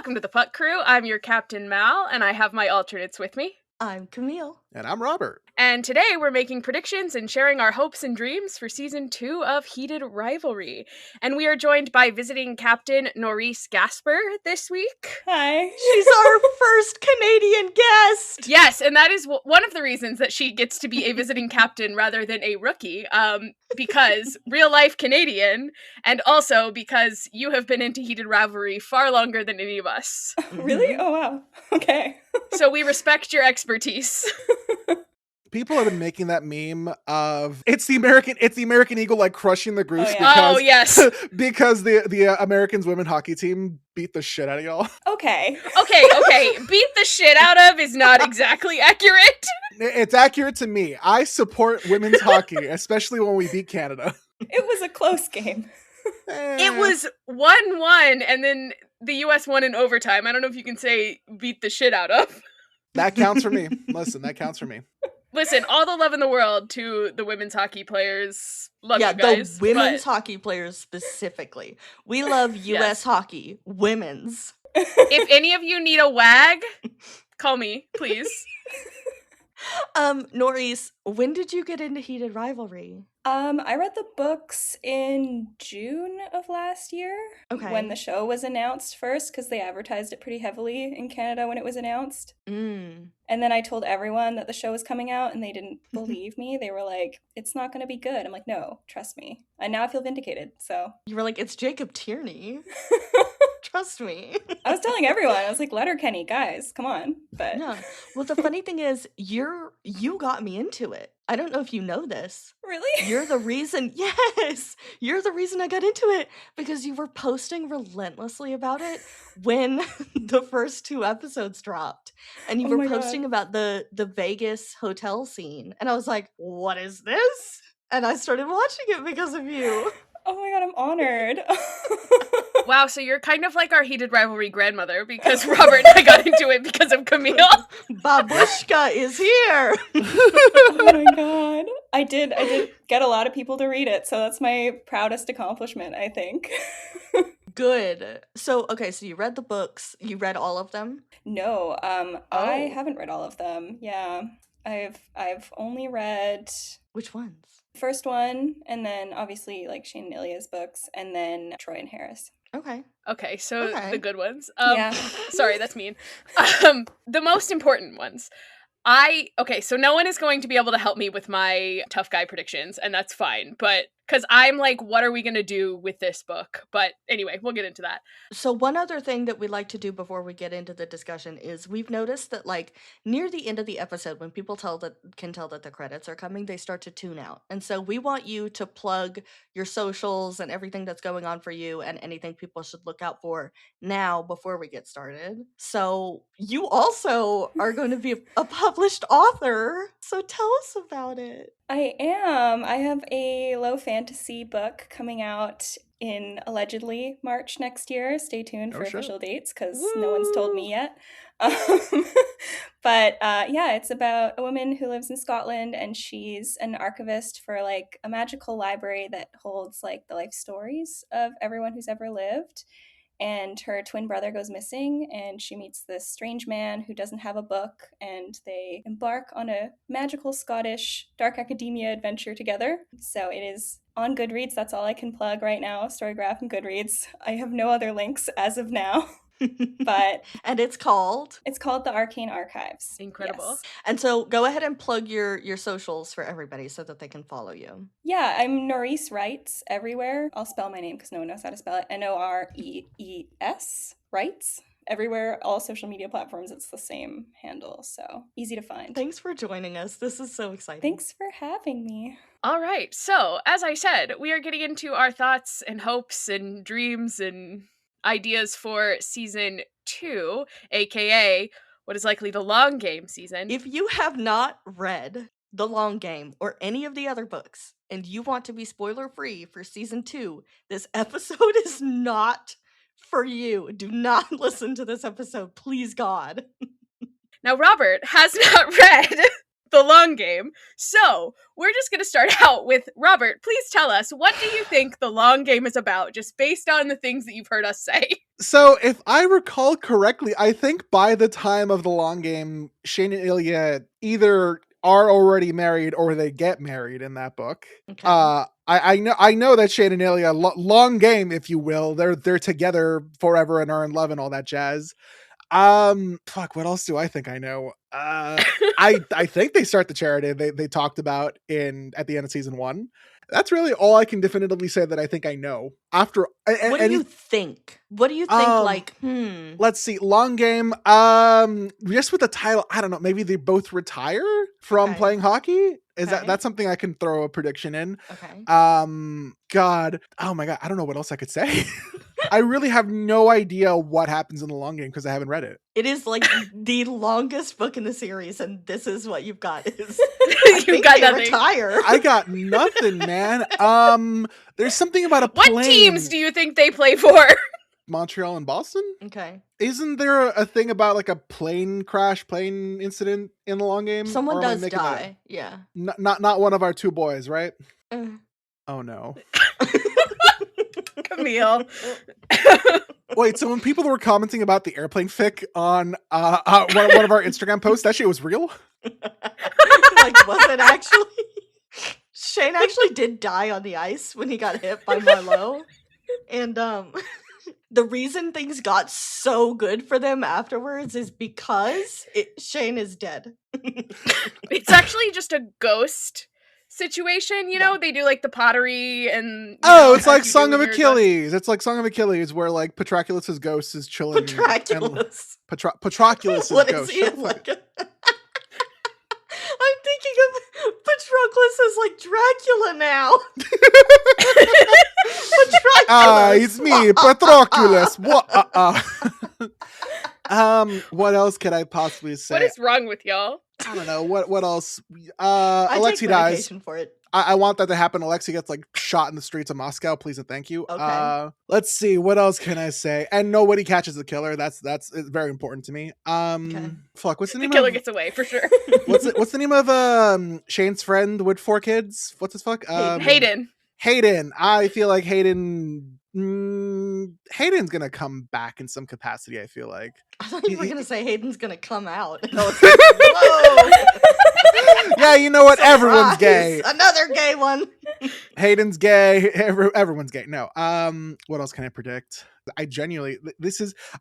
welcome to the Puck Crew. I'm your Captain Mal, and I have my alternates with me. I'm Camille. And I'm Robert. And today we're making predictions and sharing our hopes and dreams for Season 2 of Heated Rivalry. And we are joined by visiting Captain Norees Gasper this week. Hi. She's our first Canadian guest. Yes, and that is one of the reasons that she gets to be a visiting captain rather than a rookie, because real-life Canadian, and also because you have been into Heated Rivalry far longer than any of us. Really? Oh, wow. Okay. So we respect your expertise. People have been making that meme of it's the American Eagle like crushing the Goose yes. because the Americans women hockey team beat the shit out of y'all. Okay. Okay. Beat the shit out of is not exactly accurate. It's accurate to me. I support women's hockey, especially when we beat Canada. It was a close game. It was 1-1, and then the US won in overtime. I don't know if you can say beat the shit out of. That counts for me. Listen, that counts for me. Listen, all the love in the world to the women's hockey players. Love you guys. The women's hockey players specifically. We love US hockey. Women's. If any of you need a wag, call me, please. Norees, when did you get into Heated Rivalry? I read the books in June of last year. Okay. When the show was announced first, because they advertised it pretty heavily in Canada when it was announced. Mm. And then I told everyone that the show was coming out, and they didn't believe me. They were like, it's not going to be good. I'm like, no, trust me. And now I feel vindicated, so. You were like, it's Jacob Tierney. Trust me. I was telling everyone, I was like, Letterkenny, guys, come on. But yeah. Well, the funny thing is, you got me into it. I don't know if you know this. Really? You're the reason, yes! You're the reason I got into it, because you were posting relentlessly about it when the first 2 episodes dropped. And you were posting about the Vegas hotel scene. And I was like, what is this? And I started watching it because of you. Oh my god, I'm honored. Wow, so you're kind of like our Heated Rivalry grandmother, because Robert and I got into it because of Camille. Babushka is here! Oh my god. I did get a lot of people to read it, so that's my proudest accomplishment, I think. Good. So you read the books. You read all of them? No, I haven't read all of them. Yeah. I've only read... Which ones? First one, and then obviously like Shane and Ilya's books, and then Troy and Harris. Okay, so the good ones. Yeah. Sorry, that's mean. The most important ones. So no one is going to be able to help me with my tough guy predictions, and that's fine. But because I'm like, what are we going to do with this book? But anyway, we'll get into that. So one other thing that we like to do before we get into the discussion is we've noticed that like near the end of the episode, when people can tell that the credits are coming, they start to tune out. And so we want you to plug your socials and everything that's going on for you and anything people should look out for now before we get started. So you also are going to be a published author. So tell us about it. I am. I have a low fantasy book coming out in allegedly March next year. Stay tuned for official dates, because no one's told me yet. But it's about a woman who lives in Scotland, and she's an archivist for like a magical library that holds like the life stories of everyone who's ever lived. And her twin brother goes missing, and she meets this strange man who doesn't have a book, and they embark on a magical Scottish dark academia adventure together. So it is on Goodreads. That's all I can plug right now. Storygraph and Goodreads. I have no other links as of now. But and it's called The Arcane Archives. Incredible. Yes. And so go ahead and plug your socials for everybody so that they can follow you. Yeah, I'm Norees Writes everywhere. I'll spell my name because no one knows how to spell it. Norees Writes. Everywhere, all social media platforms, it's the same handle, so easy to find. Thanks for joining us. This is so exciting. Thanks for having me. All right, so as I said, we are getting into our thoughts and hopes and dreams and ideas for Season 2, aka what is likely the long game season. If you have not read The Long Game or any of the other books, and you want to be spoiler-free for Season 2, this episode is not for you. Do not listen to this episode, please God. Now, Robert has not read The Long Game, so we're just going to start out with, Robert, please tell us, what do you think The Long Game is about, just based on the things that you've heard us say? So if I recall correctly, I think by the time of the long game, Shane and Ilya either are already married or they get married in that book. Okay. I know that Shane and Ilya, long game, if you will, they're together forever and are in love and all that jazz. Fuck, what else do I think I know? I think they start the charity they talked about at the end of season 1. That's really all I can definitively say that I think I know. After What do you think? What do you think? Let's see, long game. Just with the title, I don't know. Maybe they both retire from playing hockey. Is that's something I can throw a prediction in? Okay. God, oh my god, I don't know what else I could say. I really have no idea what happens in the long game because I haven't read it. It is like the longest book in the series, and this is what you've got. You've got nothing. Retire. I got nothing, man. There's something about a plane. What teams do you think they play for? Montreal and Boston? Okay. Isn't there a thing about like a plane incident in the long game? Someone does die. Yeah. Not one of our 2 boys, right? Oh no. Camille. Wait, so when people were commenting about the airplane fic on one of our Instagram posts, that shit was real? Like, was it actually? Shane actually did die on the ice when he got hit by Marlowe. And the reason things got so good for them afterwards is because Shane is dead. It's actually just a ghost situation, you know? They do like the pottery and it's like Song of Achilles. It's like Song of Achilles where like Patroclus's ghost is chilling. Patroclus. Patroclus's What ghost. is he like? I'm thinking of Patroclus as like Dracula now. Patroclus. It's me, Patroclus. What else could I possibly say? What is wrong with y'all? I don't know. What else? I Alexi take dies. for it. I want that to happen. Alexi gets like shot in the streets of Moscow. Please and thank you. Okay. Let's see. What else can I say? And nobody catches the killer. That's very important to me. Fuck. What's the name? The killer gets away for sure. What's the name of Shane's friend with 4 kids? What's his fuck? Hayden. Hayden. I feel like Hayden's gonna come back in some capacity. I feel like. I thought you were gonna say Hayden's gonna come out. And I was like, whoa. Yeah, you know what? Surprise. Everyone's gay. Another gay one. Hayden's gay. Everyone's gay. No. What else can I predict? I genuinely,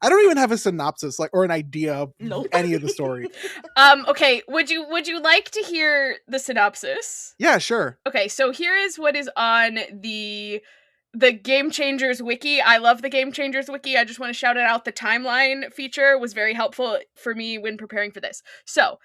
I don't even have a synopsis or an idea of any of the story. Okay. Would you like to hear the synopsis? Yeah, sure. Okay. So here is what is on the Game Changers wiki. I love the Game Changers wiki. I just want to shout it out. The timeline feature was very helpful for me when preparing for this. So,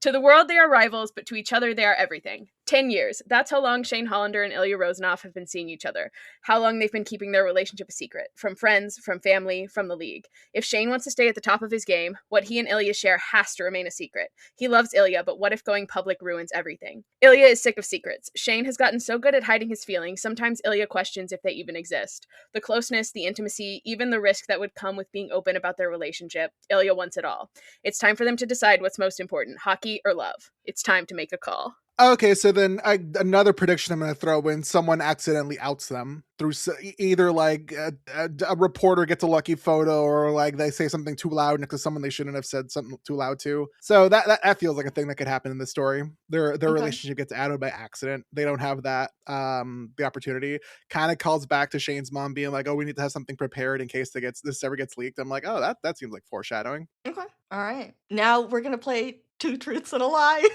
to the world, they are rivals, but to each other, they are everything. 10 years. That's how long Shane Hollander and Ilya Rozanoff have been seeing each other. How long they've been keeping their relationship a secret. From friends, from family, from the league. If Shane wants to stay at the top of his game, what he and Ilya share has to remain a secret. He loves Ilya, but what if going public ruins everything? Ilya is sick of secrets. Shane has gotten so good at hiding his feelings, sometimes Ilya questions if they even exist. The closeness, the intimacy, even the risk that would come with being open about their relationship. Ilya wants it all. It's time for them to decide what's most important, hockey or love. It's time to make a call. Okay, so then another prediction I'm going to throw in, someone accidentally outs them through either like a reporter gets a lucky photo or like they say something too loud next to someone they shouldn't have said something too loud to. So that feels like a thing that could happen in this story. Their relationship gets outed by accident. They don't have that the opportunity. Kind of calls back to Shane's mom being like, oh, we need to have something prepared in case this ever gets leaked. I'm like, oh, that seems like foreshadowing. Okay. All right. Now we're going to play 2 truths and a lie.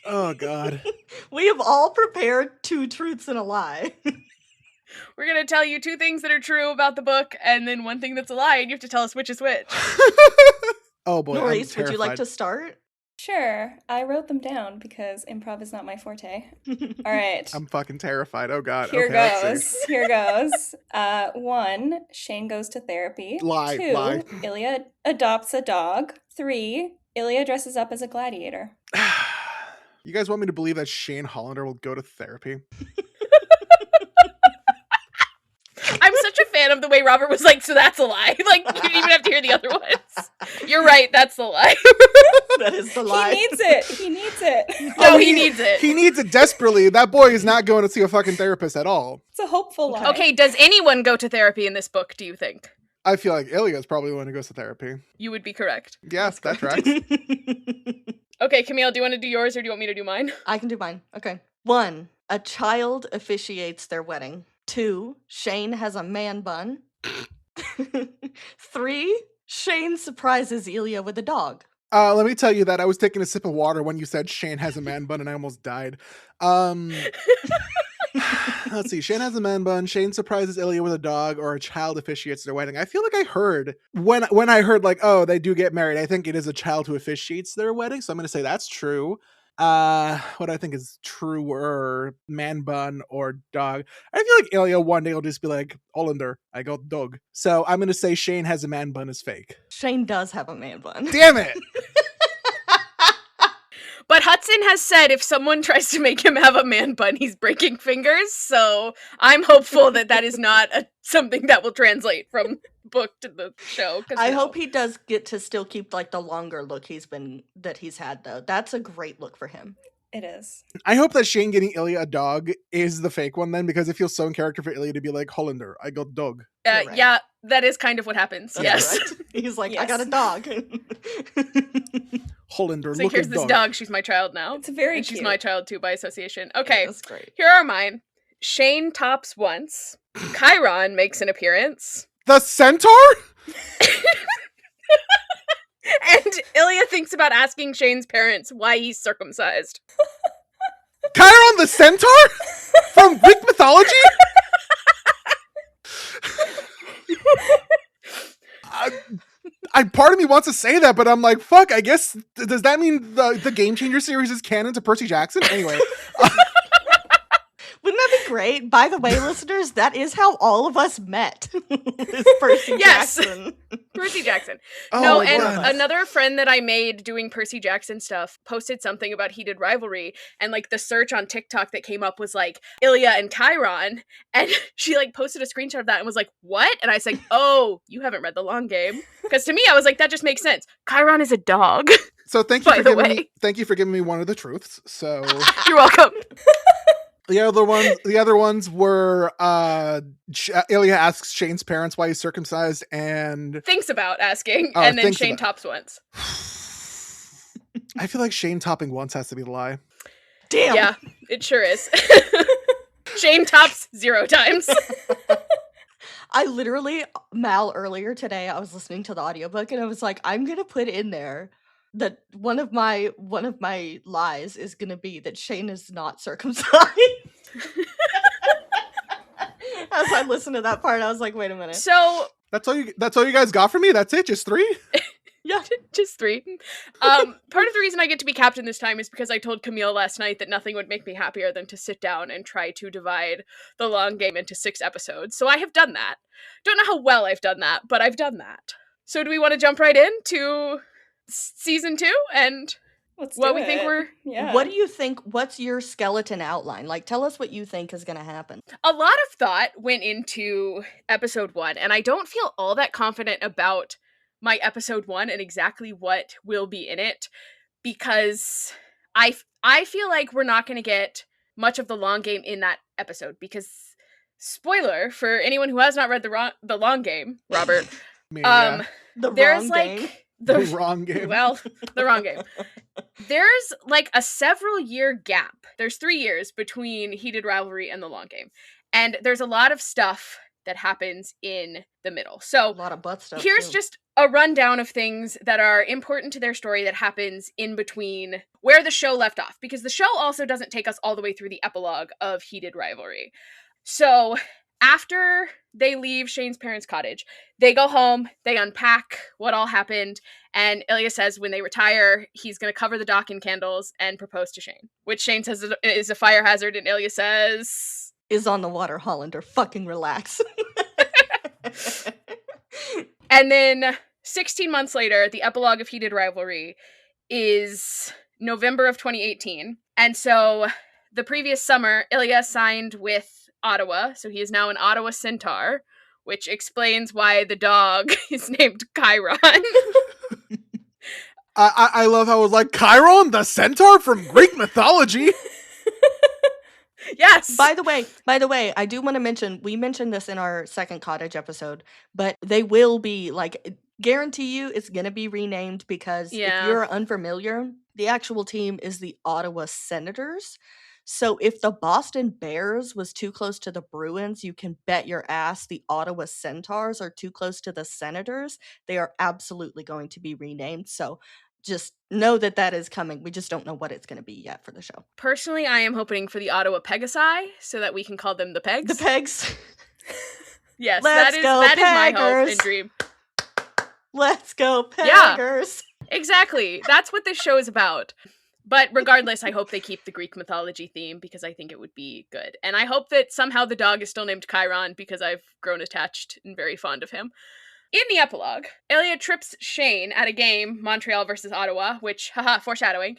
Oh, God. We have all prepared 2 truths and a lie. We're going to tell you 2 things that are true about the book and then 1 thing that's a lie, and you have to tell us which is which. Oh, boy. Norees, would you like to start? Sure. I wrote them down because improv is not my forte. All right. I'm fucking terrified. Oh, God. Here goes. 1, Shane goes to therapy. Lie. 2, Ilya adopts a dog. 3, Ilya dresses up as a gladiator. You guys want me to believe that Shane Hollander will go to therapy? I'm such a fan of the way Robert was like, so that's a lie. Like, you didn't even have to hear the other ones. You're right, that's the lie. That is the lie. He needs it. No, he needs it. He needs it desperately. That boy is not going to see a fucking therapist at all. It's a hopeful lie. Okay, does anyone go to therapy in this book, do you think? I feel like Ilya's probably the one who goes to therapy. You would be correct. Yes, that tracks. Okay, Camille, do you want to do yours or do you want me to do mine? I can do mine. Okay. 1, a child officiates their wedding. 2, Shane has a man bun. 3, Shane surprises Ilya with a dog. Let me tell you that I was taking a sip of water when you said Shane has a man bun and I almost died. Let's see. Shane has a man bun. Shane surprises Ilya with a dog, or a child officiates their wedding. I feel like I heard when I heard like, oh, they do get married. I think it is a child who officiates their wedding. So I'm going to say that's true. What I think is truer, man bun or dog. I feel like Ilya one day will just be like, Hollander, I got dog. So I'm going to say Shane has a man bun is fake. Shane does have a man bun. Damn it. But Hudson has said if someone tries to make him have a man bun, he's breaking fingers. So I'm hopeful that is not something that will translate from book to the show. I hope he does get to still keep like the longer look he's had though. That's a great look for him. It is. I hope that Shane getting Ilya a dog is the fake one then, because it feels so in character for Ilya to be like, Hollander, I got dog. Right. Yeah, that is kind of what happens. That's yes. correct. He's like, Yes. I got a dog. Hollander, So look here's at this dog. She's my child now. It's very And cute. she's my child too by association. Okay, That's great. here are mine. Shane tops once. Chiron makes an appearance. The centaur? And Ilya thinks about asking Shane's parents why he's circumcised. Chiron the centaur? From Greek mythology? Part of me wants to say that, but I'm like, fuck, I guess, does that mean the Game Changer series is canon to Percy Jackson? Anyway. Wouldn't that be great? By the way, listeners, that is how all of us met. Is Percy Yes. Jackson. Percy Jackson. Oh, No, my and God. another friend that I made doing Percy Jackson stuff posted something about Heated Rivalry, and like the search on TikTok that came up was like Ilya and Chiron, and she like posted a screenshot of that and was like, what? And I said, oh, you haven't read The Long Game. Because to me, I was like, that just makes sense. Chiron is a dog. So thank you By for the giving way. me thank you for giving me one of the truths. So You're welcome. the other ones were Ilya asks Shane's parents why he's circumcised, and Thinks about asking, Oh, and then thinks Shane about- tops once. I feel like Shane topping once has to be the lie. Damn. Yeah, it sure is. Shane tops 0 times. I literally, Mal, earlier today, I was listening to the audiobook and I was like, I'm gonna put in there that one of my lies is gonna be that Shane is not circumcised. As I listened to that part, I was like, wait a minute. So That's all you guys got for me? That's it? Just 3? Yeah. just 3. Part of the reason I get to be captain this time is because I told Camille last night that nothing would make me happier than to sit down and try to divide The Long Game into 6 episodes. So I have done that. Don't know how well I've done that, but I've done that. So do we want to jump right into season 2 and Let's what do we think it. we're... Yeah. What do you think? What's your skeleton outline? Like, tell us what you think is gonna happen. A lot of thought went into episode 1, and I don't feel all that confident about my episode 1 and exactly what will be in it, because I feel like we're not going to get much of The Long Game in that episode, because spoiler for anyone who has not read The Long Game, Robert, Me, yeah. The there's wrong like game. The wrong game. well, the wrong game. There's like a several year gap. There's 3 years between Heated Rivalry and The Long Game. And there's a lot of stuff that happens in the middle. A So lot of butt stuff. here's too. just a rundown of things that are important to their story that happens in between where the show left off. Because the show also doesn't take us all the way through the epilogue of Heated Rivalry. So after they leave Shane's parents' cottage, they go home, they unpack what all happened, and Ilya says when they retire, he's going to cover the dock in candles and propose to Shane, which Shane says is a fire hazard, and Ilya says... is on the water, Hollander. Fucking relax. And then 16 months later, the epilogue of Heated Rivalry is November of 2018. And so the previous summer, Ilya signed with Ottawa, so he is now an Ottawa Centaur, which explains why the dog is named Chiron. I love how it was like, Chiron the centaur from Greek mythology? Yes. By the way, I do want to mention, we mentioned this in our second cottage episode, but they will be like, guarantee you it's going to be renamed, because if Yeah. you're unfamiliar, the actual team is the Ottawa Senators. So if the Boston Bears was too close to the Bruins, you can bet your ass the Ottawa Centaurs are too close to the Senators. They are absolutely going to be renamed. So just know that that is coming. We just don't know what it's going to be yet for the show. Personally, I am hoping for the Ottawa Pegasi so that we can call them the Pegs. The Pegs. Yes, Let's go, that is my hope Peggers. and dream. Let's go, Yeah. Peggers. Exactly. That's what this show is about. But regardless, I hope they keep the Greek mythology theme because I think it would be good. And I hope that somehow the dog is still named Chiron because I've grown attached and very fond of him. In the epilogue, Ilya trips Shane at a game, Montreal versus Ottawa, which, haha, foreshadowing.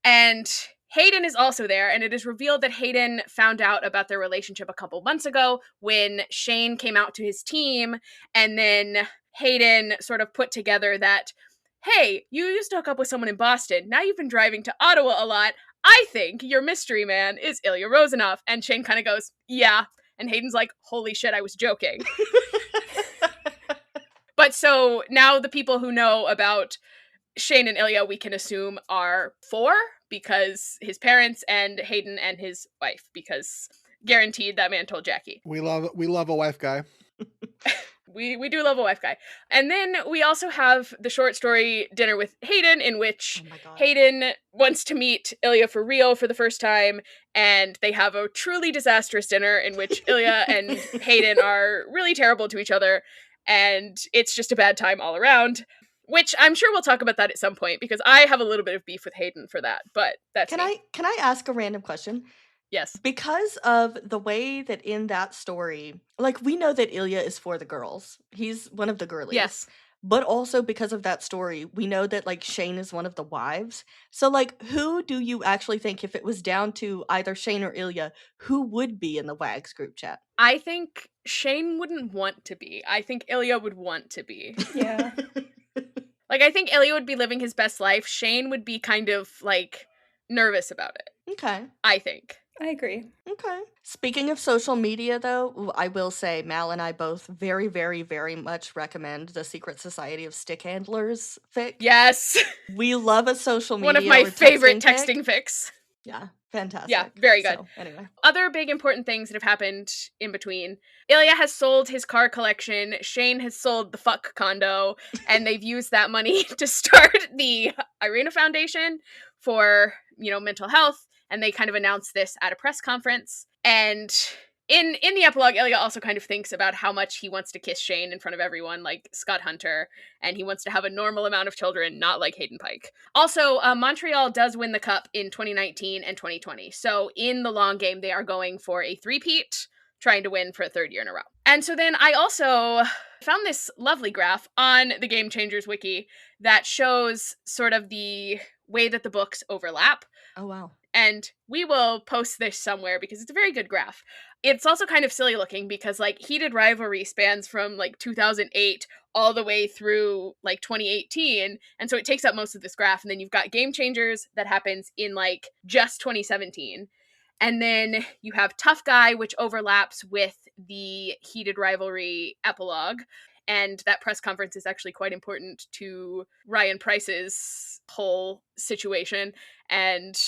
And Hayden is also there, and it is revealed that Hayden found out about their relationship a couple months ago when Shane came out to his team, and then Hayden sort of put together that, hey, you used to hook up with someone in Boston, now you've been driving to Ottawa a lot, I think your mystery man is Ilya Rozanov. And Shane kind of goes, yeah. And Hayden's like, holy shit, I was joking. But so now the people who know about Shane and Ilya, we can assume, are 4, because his parents and Hayden and his wife, because guaranteed that man told Jackie. We love a wife guy. We do love a wife guy. And then we also have the short story Dinner with Hayden, in which Hayden wants to meet Ilya for real for the first time, and they have a truly disastrous dinner in which Ilya and Hayden are really terrible to each other, and it's just a bad time all around. Which I'm sure we'll talk about that at some point, because I have a little bit of beef with Hayden for that, but that's Can I ask a random question? Yes. Because of the way that in that story, like, we know that Ilya is for the girls. He's one of the girlies. Yes. But also because of that story, we know that, like, Shane is one of the wives. So, like, who do you actually think, if it was down to either Shane or Ilya, who would be in the WAGs group chat? I think Shane wouldn't want to be. I think Ilya would want to be. Yeah. Like, I think Ilya would be living his best life. Shane would be kind of, like, nervous about it. Okay. I think. I agree. Okay. Speaking of social media, though, I will say Mal and I both very, very, very much recommend the Secret Society of Stick Handlers fic. Yes. We love a social media. One of my or favorite fic. texting fics. Yeah, fantastic. Yeah, very good. So, anyway. Other big important things that have happened in between. Ilya has sold his car collection. Shane has sold the fuck condo. And they've used that money to start the Irina Foundation for, mental health. And they kind of announced this at a press conference. And in the epilogue, Ilya also kind of thinks about how much he wants to kiss Shane in front of everyone, like Scott Hunter, and he wants to have a normal amount of children, not like Hayden Pike. Also, Montreal does win the cup in 2019 and 2020. So in the long game, they are going for a three-peat, trying to win for a third year in a row. And so then I also found this lovely graph on the Game Changers wiki that shows sort of the way that the books overlap. Oh, wow. And we will post this somewhere because it's a very good graph. It's also kind of silly looking because, like, Heated Rivalry spans from, like, 2008 all the way through, like, 2018. And so it takes up most of this graph. And then you've got Game Changers that happens in, like, just 2017. And then you have Tough Guy, which overlaps with the Heated Rivalry epilogue. And that press conference is actually quite important to Ryan Price's whole situation. And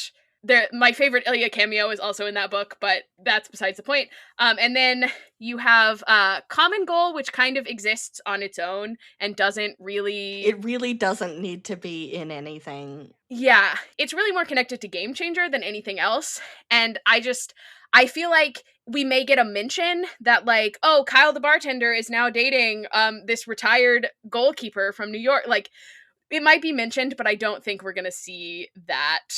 my favorite Ilya cameo is also in that book, but that's besides the point. And then you have Common Goal, which kind of exists on its own and doesn't really... It really doesn't need to be in anything. Yeah, it's really more connected to Game Changer than anything else. And I feel like we may get a mention that, like, oh, Kyle the bartender is now dating this retired goalkeeper from New York. Like, it might be mentioned, but I don't think we're going to see that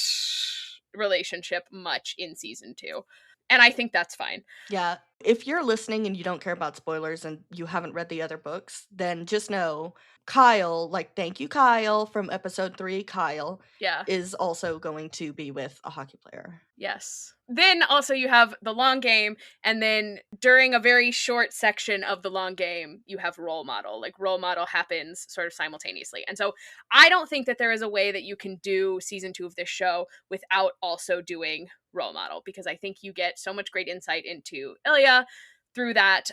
relationship much in season 2. And I think that's fine. Yeah. If you're listening and you don't care about spoilers and you haven't read the other books, then just know Kyle, like, thank you, Kyle, from episode 3, Kyle, Yeah. is also going to be with a hockey player. Yes. Then also you have the long game, and then during a very short section of the long game, you have role model. Like, role model happens sort of simultaneously. And so I don't think that there is a way that you can do season 2 of this show without also doing role model, because I think you get so much great insight into Ilya through that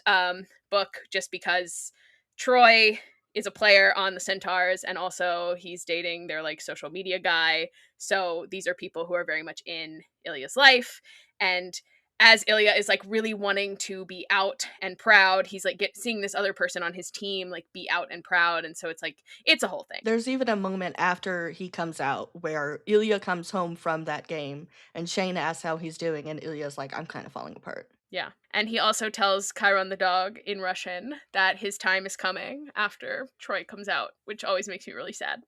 book, just because Troy is a player on the Centaurs, and also he's dating their like social media guy. So these are people who are very much in Ilya's life. And as Ilya is like really wanting to be out and proud, he's like seeing this other person on his team like be out and proud. And so it's like, it's a whole thing. There's even a moment after he comes out where Ilya comes home from that game and Shane asks how he's doing, and Ilya's like, I'm kind of falling apart. Yeah. And he also tells Chiron the dog in Russian that his time is coming after Troy comes out, which always makes me really sad.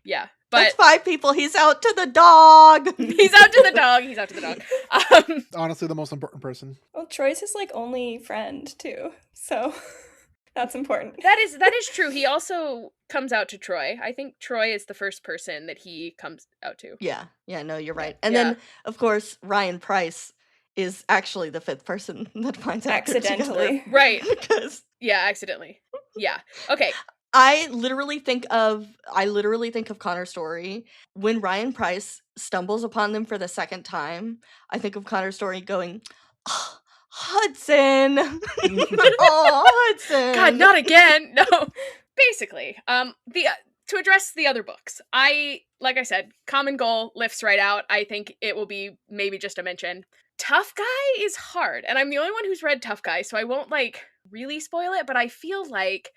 Yeah. But that's 5 people. He's out to the dog. He's out to the dog. He's out to the dog. Honestly, the most important person. Well, Troy's his like only friend too, so that's important. That is true. He also comes out to Troy. I think Troy is the first person that he comes out to. Yeah. No, you're right. And then, of course, Ryan Price is actually the 5th person that finds out accidentally. Right. Because accidentally. Yeah. Okay. I literally think of Connor's story. When Ryan Price stumbles upon them for the second time, I think of Connor's story going, oh, Hudson. Oh, Hudson. God, not again. No. Basically, to address the other books, like I said, Common Goal lifts right out. I think it will be maybe just a mention. Tough Guy is hard, and I'm the only one who's read Tough Guy, so I won't like really spoil it, but I feel like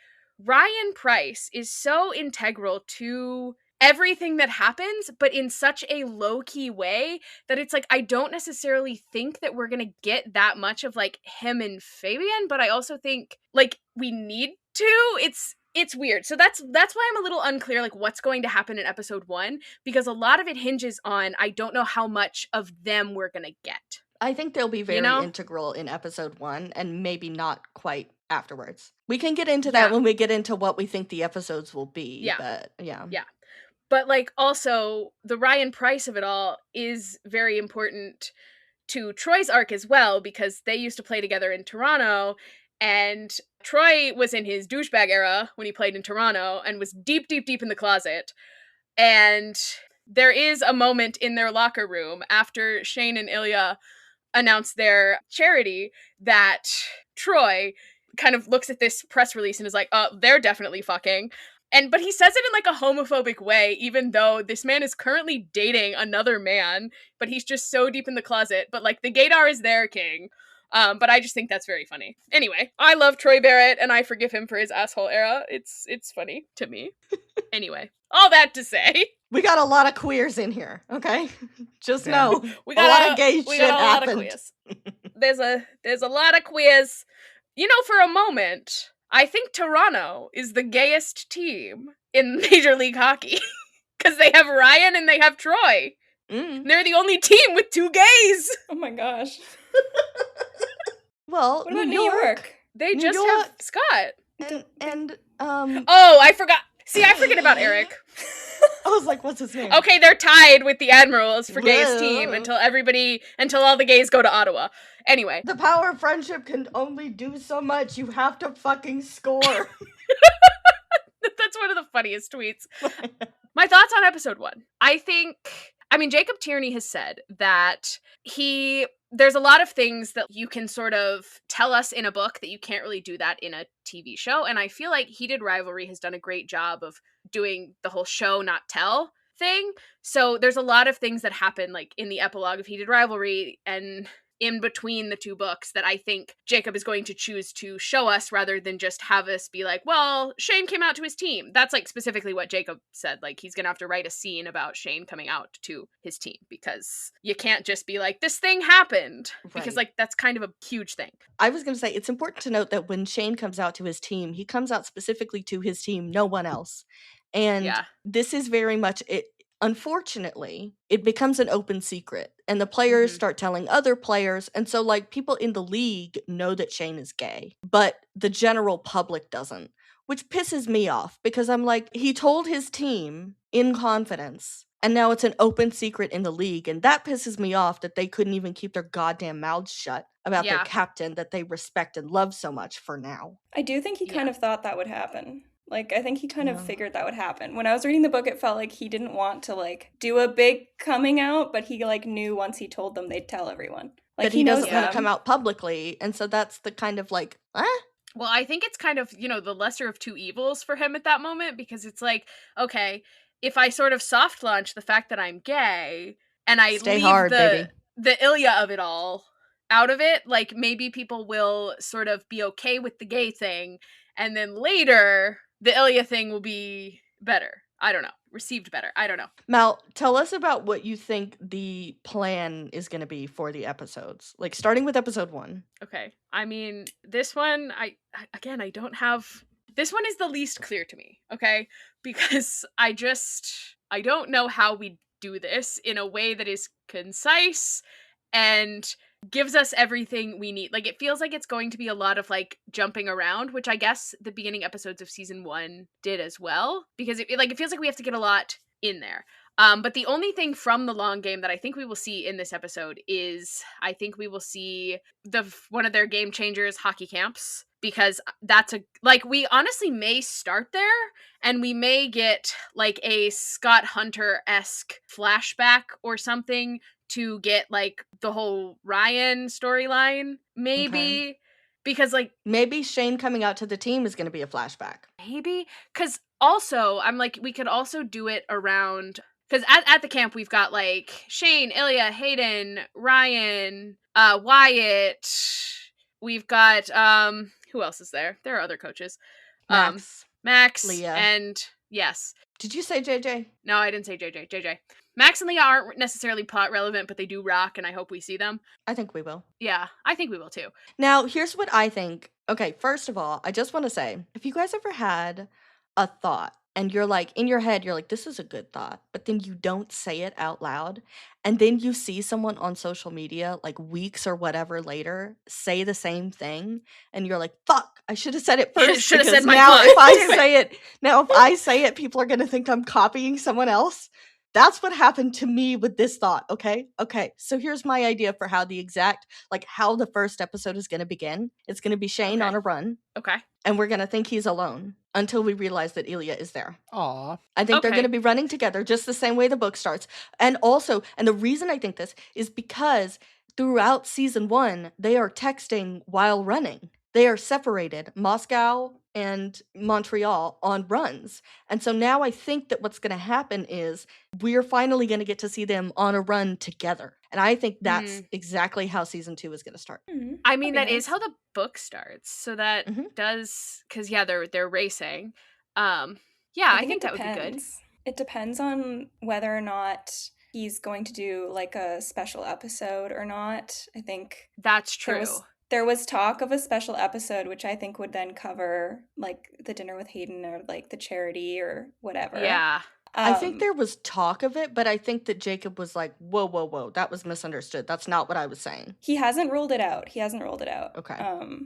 Ryan Price is so integral to everything that happens, but in such a low-key way that it's like I don't necessarily think that we're gonna get that much of like him and Fabian, but I also think like we need to. It's weird. So that's why I'm a little unclear like what's going to happen in episode 1, because a lot of it hinges on I don't know how much of them we're gonna get. I think they'll be very integral in episode 1 and maybe not quite afterwards. We can get into that when we get into what we think the episodes will be. Yeah. But But like also the Ryan Price of it all is very important to Troy's arc as well, because they used to play together in Toronto, and Troy was in his douchebag era when he played in Toronto and was deep, deep, deep in the closet. And there is a moment in their locker room after Shane and Ilya announced their charity that Troy kind of looks at this press release and is like, they're definitely fucking. But he says it in like a homophobic way, even though this man is currently dating another man, but he's just so deep in the closet. But like the gaydar is their king. But I just think that's very funny. Anyway, I love Troy Barrett and I forgive him for his asshole era. It's funny to me. Anyway, all that to say, we got a lot of queers in here, okay? Just know. We got a lot of gay shit happened. Lot of queers. There's a lot of queers. You know, for a moment, I think Toronto is the gayest team in Major League Hockey. Because they have Ryan and they have Troy. They're the only team with 2 gays. Oh my gosh. Well, what about New York? They just have Scott. And oh, I forgot. See, I forget about Eric. I was like, what's his name? Okay, they're tied with the Admirals for gayest team until all the gays go to Ottawa. Anyway. The power of friendship can only do so much. You have to fucking score. That's one of the funniest tweets. My thoughts on episode 1. Jacob Tierney has said that there's a lot of things that you can sort of tell us in a book that you can't really do that in a TV show. And I feel like Heated Rivalry has done a great job of doing the whole show, not tell thing. So there's a lot of things that happen like in the epilogue of Heated Rivalry and in between the 2 books that I think Jacob is going to choose to show us rather than just have us be like, well, Shane came out to his team. That's like specifically what Jacob said. Like he's going to have to write a scene about Shane coming out to his team because you can't just be like, this thing happened. Right. Because like that's kind of a huge thing. I was going to say, it's important to note that when Shane comes out to his team, he comes out specifically to his team, no one else. And this is very much it. Unfortunately, it becomes an open secret, and the players start telling other players, and so, like, people in the league know that Shane is gay, but the general public doesn't, which pisses me off, because I'm like, he told his team in confidence, and now it's an open secret in the league, and that pisses me off that they couldn't even keep their goddamn mouths shut about their Yeah. captain that they respect and love so much for now. I do think he kind Yeah. of thought that would happen. Like, I think he kind of Yeah. figured that would happen. When I was reading the book, it felt like he didn't want to, like, do a big coming out, but he, like, knew once he told them, they'd tell everyone. Like, But he knows doesn't want them. to come out publicly, and so that's the kind of like, Well, I think it's kind of, you know, the lesser of two evils for him at that moment, because it's like, okay, if I sort of soft launch the fact that I'm gay and I Stay leave hard, baby. the Ilya of it all out of it, like maybe people will sort of be okay with the gay thing, and then later the Ilya thing will be better. I don't know. Received better. I don't know. Mal, tell us about what you think the plan is going to be for the episodes. Like, starting with episode 1. Okay. I mean, this one, I don't have... This one is the least clear to me, okay? Because I don't know how we do this in a way that is concise and gives us everything we need. Like, it feels like it's going to be a lot of, like, jumping around, which I guess the beginning episodes of season 1 did as well. Because it feels like we have to get a lot in there. But the only thing from the long game that I think we will see in this episode is I think we will see one of their game changers, hockey camps, because that's we honestly may start there, and we may get like a Scott Hunter-esque flashback or something to get like the whole Ryan storyline, maybe. Okay. Because like maybe Shane coming out to the team is going to be a flashback. Maybe, because also I'm like, we could also do it around, because at the camp we've got like Shane, Ilya, Hayden, Ryan, Wyatt. We've got who else is there? There are other coaches. Max, Leah. and yes. Did you say JJ? No, I didn't say JJ. JJ. Max and Leah aren't necessarily plot relevant, but they do rock, and I hope we see them. I think we will. Yeah, I think we will too. Now, here's what I think. Okay, first of all, I just want to say, if you guys ever had a thought and you're like, in your head, you're like, this is a good thought, but then you don't say it out loud, and then you see someone on social media, like weeks or whatever later, say the same thing, and you're like, fuck, I should have said it first. Should have said my now thought. if I say it, people are gonna think I'm copying someone else. That's what happened to me with this thought, okay? Okay, so here's my idea for how how the first episode is going to begin. It's going to be Shane on a run. Okay. And we're going to think he's alone until we realize that Ilya is there. Aw. I think they're going to be running together just the same way the book starts. And the reason I think this is because throughout season 1, they are texting while running. They are separated, Moscow and Montreal, on runs. And so now I think that what's going to happen is we're finally going to get to see them on a run together. And I think that's exactly how season 2 is going to start. I mean, that is how the book starts. So that does, because they're racing. I think that would be good. It depends on whether or not he's going to do like a special episode or not. I think that's true. There was talk of a special episode, which I think would then cover like the dinner with Hayden or like the charity or whatever. Yeah. I think there was talk of it, but I think that Jacob was like, whoa, that was misunderstood. That's not what I was saying. He hasn't ruled it out. Okay.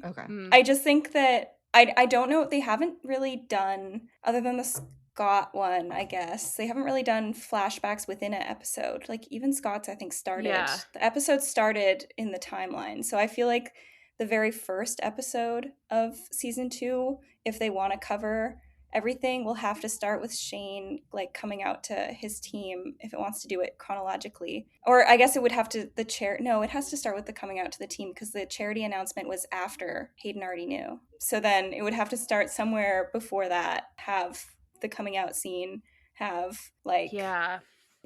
Okay. I just think that I don't know. They haven't really done, other than the Scott one, I guess, they haven't really done flashbacks within an episode. Like even Scott's, I think, started. Yeah. The episode started in the timeline. So I feel like the very first episode of season 2, if they want to cover everything, will have to start with Shane like coming out to his team if it wants to do it chronologically. Or I guess it would have to it has to start with the coming out to the team, because the charity announcement was after Hayden already knew. So then it would have to start somewhere before that, have the coming out scene, have like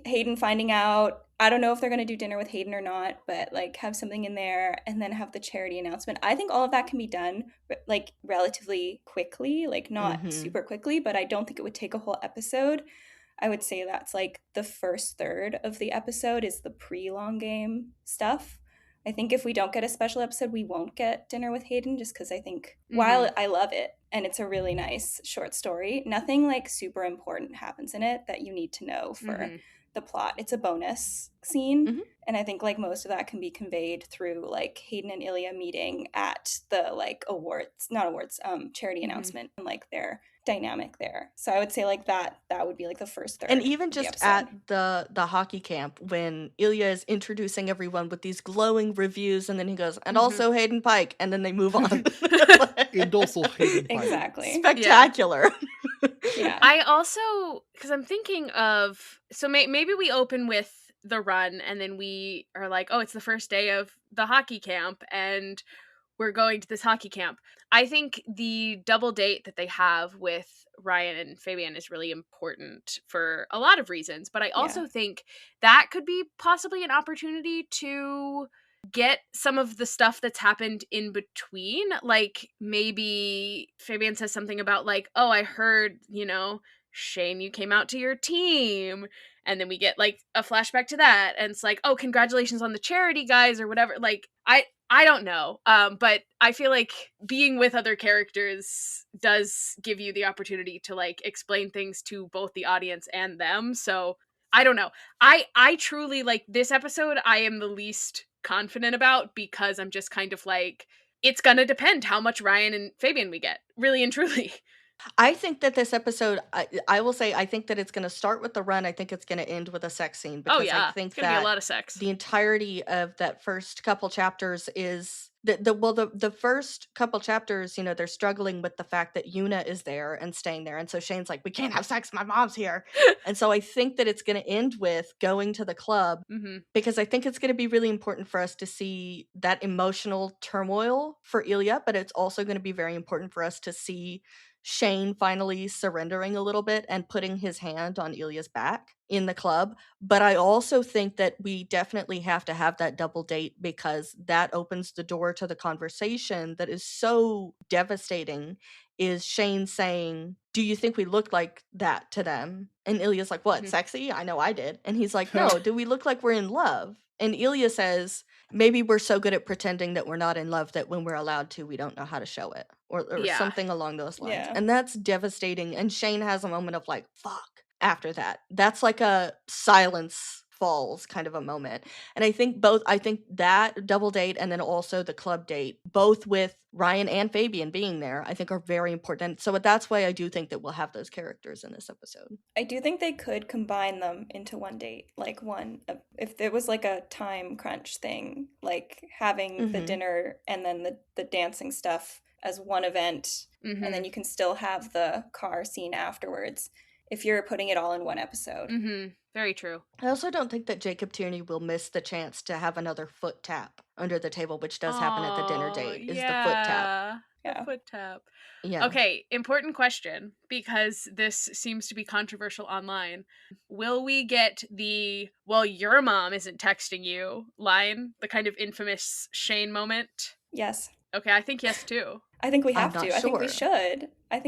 Hayden finding out. I don't know if they're going to do dinner with Hayden or not, but like have something in there and then have the charity announcement. I think all of that can be done like relatively quickly, like not super quickly, but I don't think it would take a whole episode. I would say that's like the first third of the episode is the pre-long game stuff. I think if we don't get a special episode, we won't get dinner with Hayden, just because I think while I love it and it's a really nice short story. Nothing like super important happens in it that you need to know for the plot. It's a bonus scene, and I think like most of that can be conveyed through like Hayden and Ilya meeting at the like charity announcement, and like their dynamic there. So I would say like that would be like the first third. And even of the just episode. at the hockey camp, when Ilya is introducing everyone with these glowing reviews, and then he goes, and also Hayden Pike, and then they move on. And also Hayden Pike. Exactly. Spectacular. Yeah. I also, because I'm thinking of, so maybe we open with the run, and then we are like, oh, it's the first day of the hockey camp, and we're going to this hockey camp. I think the double date that they have with Ryan and Fabian is really important for a lot of reasons, but I also think that could be possibly an opportunity to get some of the stuff that's happened in between. Like maybe Fabian says something about like, oh, I heard, Shane, you came out to your team. And then we get like a flashback to that. And it's like, oh, congratulations on the charity, guys, or whatever. Like, I don't know. But I feel like being with other characters does give you the opportunity to like explain things to both the audience and them. So I don't know. I truly like this episode. I am the least confident about because I'm just kind of like, it's gonna depend how much Ryan and Fabian we get, really and truly. I think that this episode, I will say, I think that it's going to start with the run. I think it's going to end with a sex scene. Because I think it's gonna be a lot of sex. The entirety of that first couple chapters is the first couple chapters, they're struggling with the fact that Yuna is there and staying there. And so Shane's like, we can't have sex. My mom's here. And so I think that it's going to end with going to the club because I think it's going to be really important for us to see that emotional turmoil for Ilya, but it's also going to be very important for us to see Shane finally surrendering a little bit and putting his hand on Ilya's back in the club. But I also think that we definitely have to have that double date because that opens the door to the conversation that is so devastating. Is Shane saying, do you think we look like that to them? And Ilya's like, what, sexy? I know I did. And he's like, no, do we look like we're in love? And Ilya says, maybe we're so good at pretending that we're not in love that when we're allowed to, we don't know how to show it. Or something along those lines. Yeah. And that's devastating. And Shane has a moment of like, fuck, after that. That's like a silence falls kind of a moment. And I think that double date and then also the club date, both with Ryan and Fabian being there, I think are very important. So that's why I do think that we'll have those characters in this episode. I do think they could combine them into one date, like if there was like a time crunch thing, like having the dinner and then the dancing stuff as one event, and then you can still have the car scene afterwards if you're putting it all in one episode. Very true. I also don't think that Jacob Tierney will miss the chance to have another foot tap under the table, which does happen at the dinner date, is the foot tap. Yeah. Foot tap. Yeah. Okay, important question, because this seems to be controversial online. Will we get the, well, your mom isn't texting you line, the kind of infamous Shane moment? Yes. Okay, I think yes, too. I think we have to. Sure. I think we should. I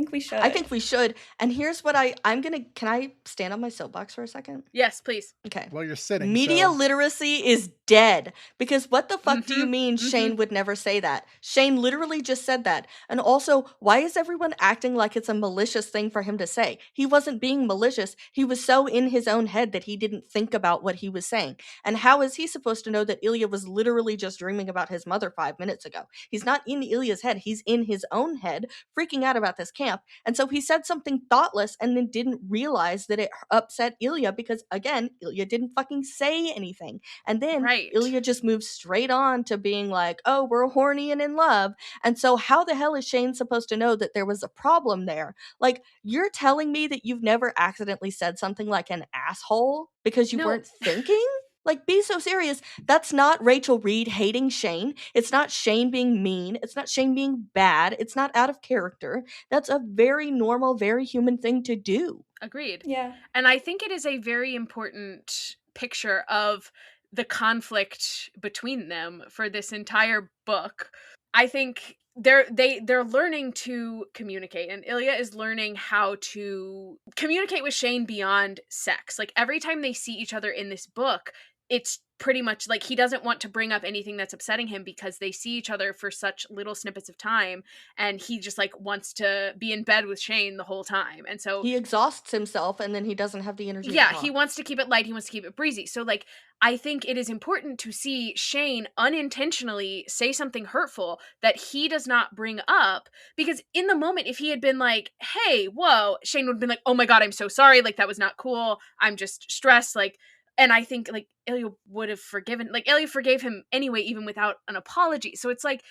think we should. And here's what can I stand on my soapbox for a second? Yes, please. Okay. Well, you're sitting. Media literacy is dead. Because what the fuck do you mean Shane would never say that? Shane literally just said that. And also, why is everyone acting like it's a malicious thing for him to say? He wasn't being malicious. He was so in his own head that he didn't think about what he was saying. And how is he supposed to know that Ilya was literally just dreaming about his mother 5 minutes ago? He's not in Ilya's head. He's in his own head, freaking out about this camp. And so he said something thoughtless and then didn't realize that it upset Ilya because, again, Ilya didn't fucking say anything. And then Ilya just moved straight on to being like, oh, we're horny and in love. And so how the hell is Shane supposed to know that there was a problem there? Like, you're telling me that you've never accidentally said something like an asshole because you weren't thinking? Like, be so serious. That's not Rachel Reed hating Shane. It's not Shane being mean. It's not Shane being bad. It's not out of character. That's a very normal, very human thing to do. Agreed. Yeah. And I think it is a very important picture of the conflict between them for this entire book. I think they're learning to communicate, and Ilya is learning how to communicate with Shane beyond sex. Like, every time they see each other in this book, it's pretty much like he doesn't want to bring up anything that's upsetting him because they see each other for such little snippets of time, and he just like wants to be in bed with Shane the whole time. And so He exhausts himself and then he doesn't have the energy to yeah, talk. he wants to keep it light, he wants to keep it breezy. So like I think it is important to see Shane unintentionally say something hurtful that he does not bring up, because in the moment if he had been like, hey, whoa, Shane would have been like, oh my god, I'm so sorry, like that was not cool, I'm just stressed, like, and I think like Ilya would have forgiven, like Ilya forgave him anyway even without an apology. So it's like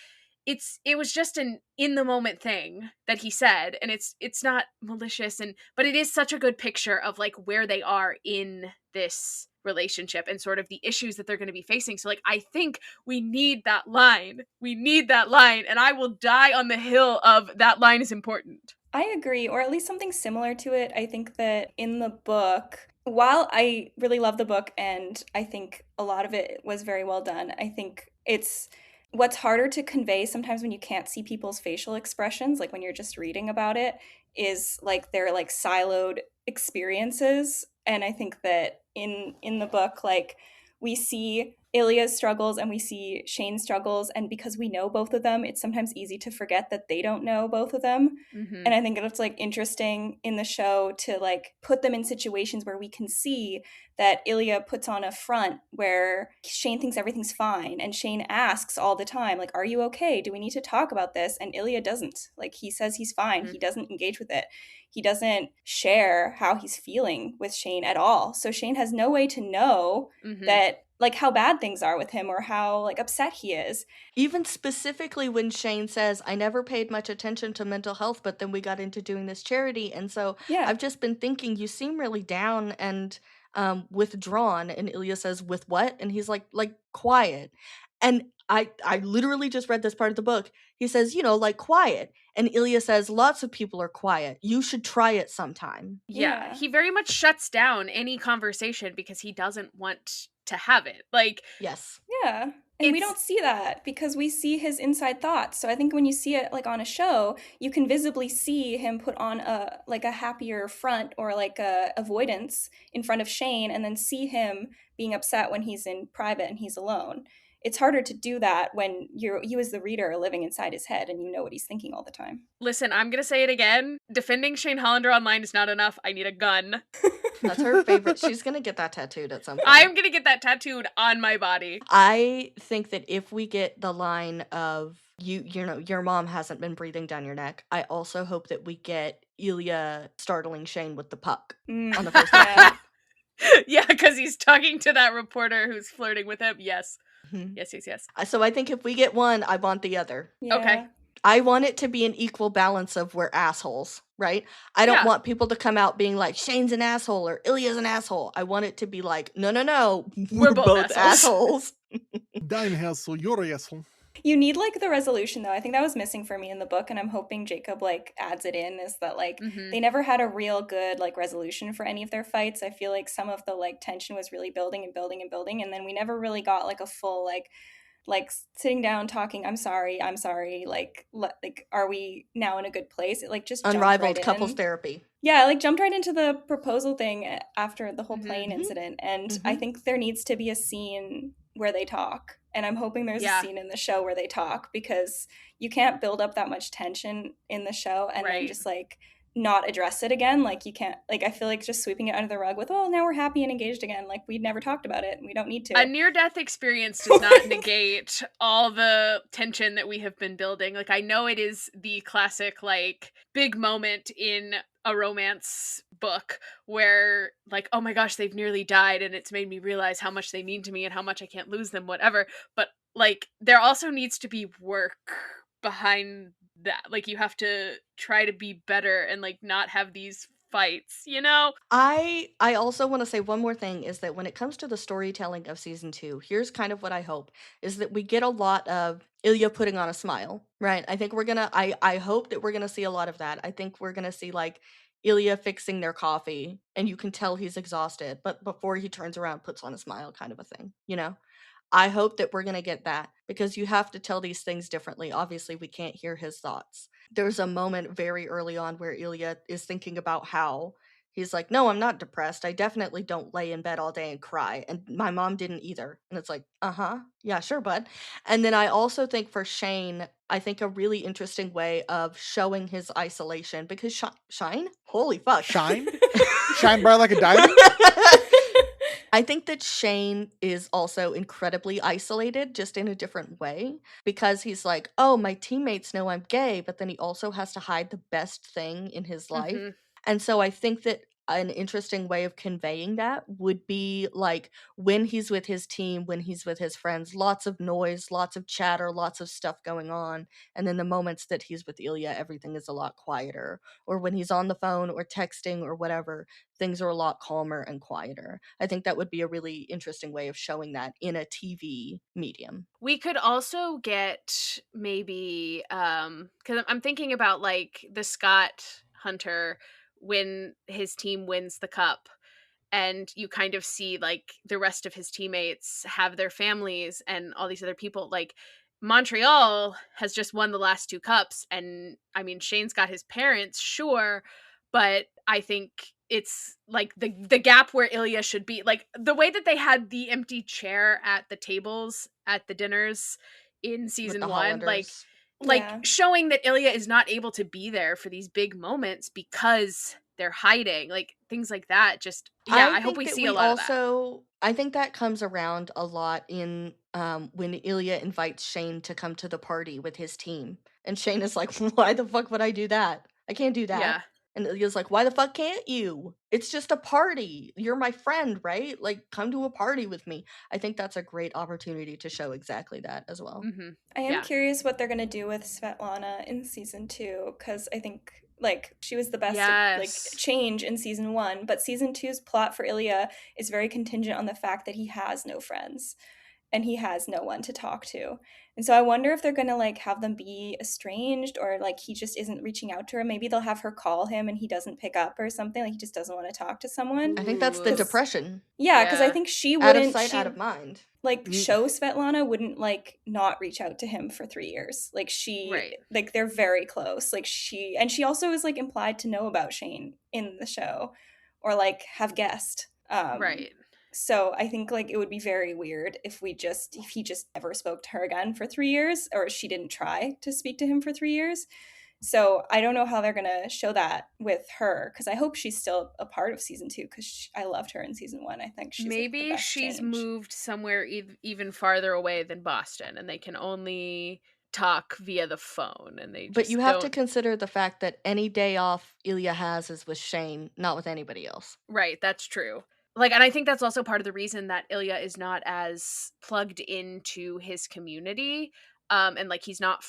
it was just an in the moment thing that he said, and it's not malicious, and but it is such a good picture of like where they are in this relationship and sort of the issues that they're going to be facing. So like I think we need that line, and I will die on the hill of that line is important. I agree, or at least something similar to it. I think that in the book, while I really love the book and I think a lot of it was very well done, I think it's what's harder to convey sometimes when you can't see people's facial expressions, like when you're just reading about it, is like their like siloed experiences. And I think that in the book, like we see Ilya's struggles and we see Shane's struggles, and because we know both of them, it's sometimes easy to forget that they don't know both of them. Mm-hmm. And I think it's like interesting in the show to like put them in situations where we can see that Ilya puts on a front where Shane thinks everything's fine, and Shane asks all the time like, are you okay, do we need to talk about this? And Ilya doesn't. Like he says he's fine. Mm-hmm. He doesn't engage with it. He doesn't share how he's feeling with Shane at all. So Shane has no way to know Mm-hmm. that like how bad things are with him or how like upset he is. Even specifically when Shane says, I never paid much attention to mental health, but then we got into doing this charity. And so Yeah. I've just been thinking, you seem really down and withdrawn. And Ilya says, with what? And he's like quiet. And I literally just read this part of the book. He says, like quiet. And Ilya says, lots of people are quiet. You should try it sometime. Yeah, he very much shuts down any conversation because he doesn't want to have it. Like, yes. Yeah. And we don't see that because we see his inside thoughts. So I think when you see it like on a show, you can visibly see him put on a like a happier front or like a avoidance in front of Shane, and then see him being upset when he's in private and he's alone. It's harder to do that when you as the reader are living inside his head and you know what he's thinking all the time. Listen, I'm going to say it again. Defending Shane Hollander online is not enough. I need a gun. That's her favorite. She's going to get that tattooed at some point. I'm going to get that tattooed on my body. I think that if we get the line of, your mom hasn't been breathing down your neck, I also hope that we get Ilya startling Shane with the puck on the first episode. Yeah, because he's talking to that reporter who's flirting with him. Yes. Mm-hmm. Yes. So I think if we get one, I want the other. Yeah. Okay. I want it to be an equal balance of we're assholes, right? I don't want people to come out being like, Shane's an asshole or Ilya's an asshole. I want it to be like, no, we're both assholes. Dein asshole, you're an asshole. You need like the resolution though. I think that was missing for me in the book, and I'm hoping Jacob like adds it in, is that like they never had a real good like resolution for any of their fights. I feel like some of the like tension was really building, and then we never really got like a full like sitting down talking, I'm sorry, like are we now in a good place? It like just unrivaled right couples therapy. Yeah, like jumped right into the proposal thing after the whole plane incident, and I think there needs to be a scene where they talk, and I'm hoping there's a scene in the show where they talk, because you can't build up that much tension in the show and then just like not address it again. Like you can't, like I feel like just sweeping it under the rug with, oh, now we're happy and engaged again, like we'd never talked about it and we don't need to. A near-death experience does not negate all the tension that we have been building. Like I know it is the classic like big moment in a romance book where like, oh my gosh, they've nearly died and it's made me realize how much they mean to me and how much I can't lose them, whatever. But like there also needs to be work behind that. Like you have to try to be better and like not have these fights, you know? I also want to say one more thing, is that when it comes to the storytelling of season 2, here's kind of what I hope, is that we get a lot of Ilya putting on a smile, right? I think we're gonna, I hope that we're gonna see a lot of that. I think we're gonna see like Ilya fixing their coffee and you can tell he's exhausted, but before he turns around, puts on a smile kind of a thing, you know? I hope that we're going to get that, because you have to tell these things differently. Obviously, we can't hear his thoughts. There's a moment very early on where Ilya is thinking about how He's like, no, I'm not depressed. I definitely don't lay in bed all day and cry. And my mom didn't either. And it's like, yeah, sure, bud. And then I also think for Shane, I think a really interesting way of showing his isolation, because Shine? Holy fuck. Shine? Shine bright like a diamond? I think that Shane is also incredibly isolated, just in a different way, because he's like, oh, my teammates know I'm gay, but then he also has to hide the best thing in his life. Mhm. And so I think that an interesting way of conveying that would be like when he's with his team, when he's with his friends, lots of noise, lots of chatter, lots of stuff going on. And then the moments that he's with Ilya, everything is a lot quieter. Or when he's on the phone or texting or whatever, things are a lot calmer and quieter. I think that would be a really interesting way of showing that in a TV medium. We could also get maybe because I'm thinking about like the Scott Hunter when his team wins the cup, and you kind of see like the rest of his teammates have their families and all these other people. Like Montreal has just won the last 2 cups, and I mean Shane's got his parents, sure, but I think it's like the gap where Ilya should be. Like the way that they had the empty chair at the tables at the dinners in With season the 1, Hollanders. Yeah. showing that Ilya is not able to be there for these big moments because they're hiding, like things like that. Just I hope think we that see a lot of that. also, I think that comes around a lot in when Ilya invites Shane to come to the party with his team. And Shane is like, why the fuck would I do that? I can't do that. Yeah. And Ilya's like, why the fuck can't you? It's just a party. You're my friend, right? Like, come to a party with me. I think that's a great opportunity to show exactly that as well. Mm-hmm. I am Yeah. curious what they're gonna do with Svetlana in season 2, because I think like she was the best like Yes. change in season 1, but season 2's plot for Ilya is very contingent on the fact that he has no friends and he has no one to talk to. And so I wonder if they're gonna like have them be estranged, or like he just isn't reaching out to her. Maybe they'll have her call him and he doesn't pick up or something, like he just doesn't want to talk to someone. I think that's the Ooh. depression. Yeah, because I Yeah. think she Out of wouldn't sight, she out of mind. like Mm. show Svetlana wouldn't like not reach out to him for 3 years. Like she Right. like they're very close. Like she also is like implied to know about Shane in the show, or like have guessed. Right. So I think like it would be very weird if he just never spoke to her again for 3 years, or she didn't try to speak to him for 3 years. So I don't know how they're gonna show that with her, because I hope she's still a part of season 2, because I loved her in season 1. I think she's like, the Maybe best she's change. moved somewhere even farther away than Boston, and they can only talk via the phone, and they just But you have to don't. consider the fact that any day off Ilya has is with Shane, not with anybody else. Right, that's true. Like, and I think that's also part of the reason that Ilya is not as plugged into his community. And like he's not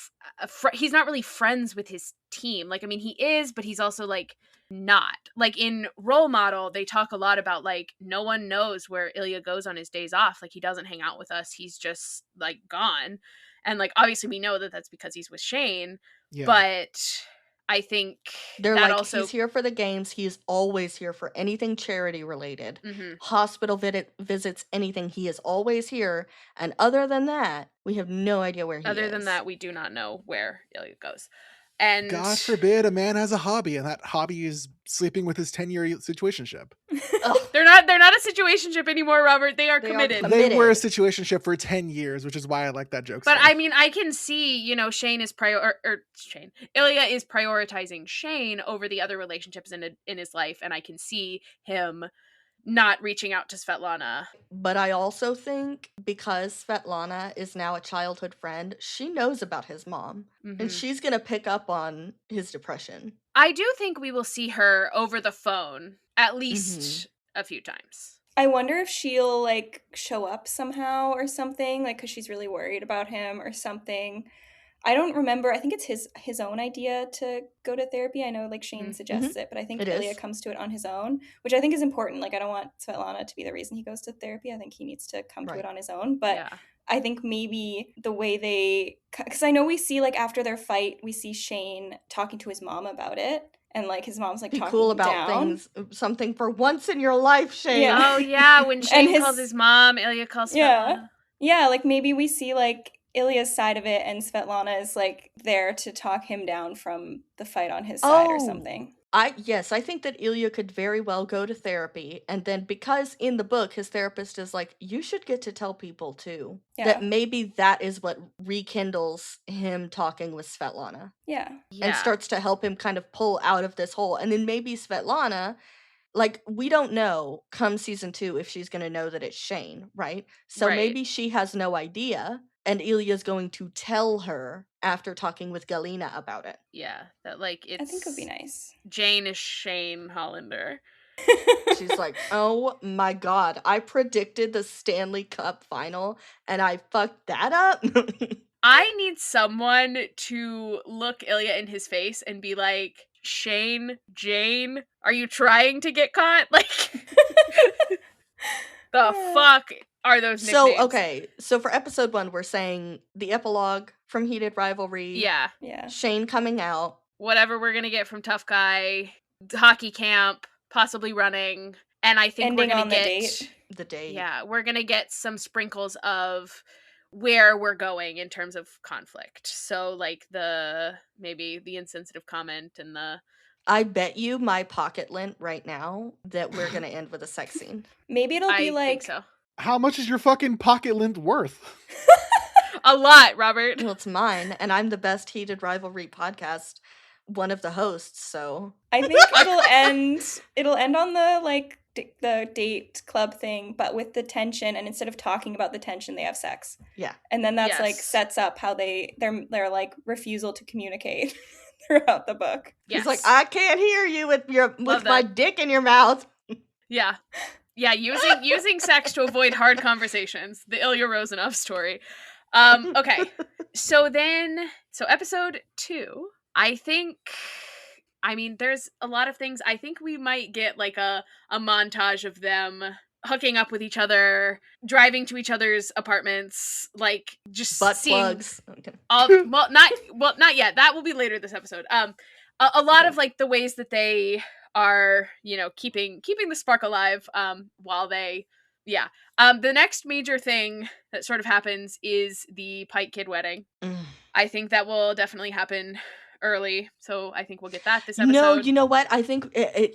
he's not really friends with his team. Like, I mean, he is, but he's also like not. Like in Role Model, they talk a lot about like no one knows where Ilya goes on his days off. Like he doesn't hang out with us. He's just like gone. And like obviously we know that that's because he's with Shane, Yeah. but I think They're that like, also he's here for the games. He's always here for anything charity related. Mhm. Hospital visits, anything. He is always here. And other than that, we have no idea where he is. Other than that, we do not know where Ilya goes. And God forbid a man has a hobby, and that hobby is sleeping with his 10-year situationship. Ugh, they're not a situationship anymore, Robert. They are They are committed. committed. They were a situationship for 10 years, which is why I like that joke. But still. I mean, I can see, Shane is Ilya is prioritizing Shane over the other relationships in his life, and I can see him not reaching out to Svetlana. But I also think because Svetlana is now a childhood friend, she knows about his mom. Mhm. And she's going to pick up on his depression. I do think we will see her over the phone at least a few times. I wonder if she'll like show up somehow or something, like because she's really worried about him or something. I don't remember. I think it's his own idea to go to therapy. I know like Shane suggests it, but I think It Ilya is. comes to it on his own, which I think is important. Like I don't want Svetlana to be the reason he goes to therapy. I think he needs to come to Right. it on his own. But Yeah. I think maybe the way because I know we see like after their fight, we see Shane talking to his mom about it. And like his mom's like Be talking cool him about down. things. Something for once in your life, Shane. Yeah. Oh yeah, when Shane his- calls his mom, Ilya calls Svetlana. Yeah. Yeah, like maybe we see like Ilya's side of it, and Svetlana is like there to talk him down from the fight on his side or Oh. something. Yes, I think that Ilya could very well go to therapy, and then because in the book his therapist is like, you should get to tell people too. That Yeah. maybe that is what rekindles him talking with Svetlana Yeah. Yeah. and starts to help him kind of pull out of this hole. And then maybe Svetlana, like, we don't know come season 2 if she's gonna know that it's Shane, right? So Right. maybe she has no idea, and Ilya's going to tell her after talking with Galina about it. Yeah, that like it's I think it would be nice. Jane is Shane Hollander. She's like, oh my god, I predicted the Stanley Cup final and I fucked that up. I need someone to look Ilya in his face and be like, Shane, Jane, are you trying to get caught? Like, the fuck are those nicknames? So, okay, so for episode 1, we're saying the epilogue from Heated Rivalry. Yeah. Yeah. Shane coming out. Whatever we're gonna get from Tough Guy, hockey camp, possibly running, and I think Ending we're gonna on the get date. The date. Yeah, we're gonna get some sprinkles of where we're going in terms of conflict. So like maybe the insensitive comment and the I bet you my pocket lint right now that we're gonna end with a sex scene. Maybe it'll be I like think so. How much is your fucking pocket lint worth? A lot, Robert. Well, it's mine, and I'm the best Heated Rivalry podcast, one of the hosts, so I think it'll end on the like the date club thing, but with the tension, and instead of talking about the tension, they have sex. Yeah. And then that's like Yes. sets up how their like refusal to communicate throughout the book. Yes. He's like, I can't hear you with Love my that. dick in your mouth. Yeah. Yeah, using sex to avoid hard conversations. The Ilya Rozanov story. Okay. So episode 2, I mean, there's a lot of things. I think we might get like a montage of them hooking up with each other, driving to each other's apartments, like just Butt seeing plugs. Okay. not yet. That will be later this episode. A lot of like the ways that they are, keeping the spark alive while they the next major thing that sort of happens is the Pike Kid wedding. I think that will definitely happen early, so I think we'll get that this episode. No, you know what? I think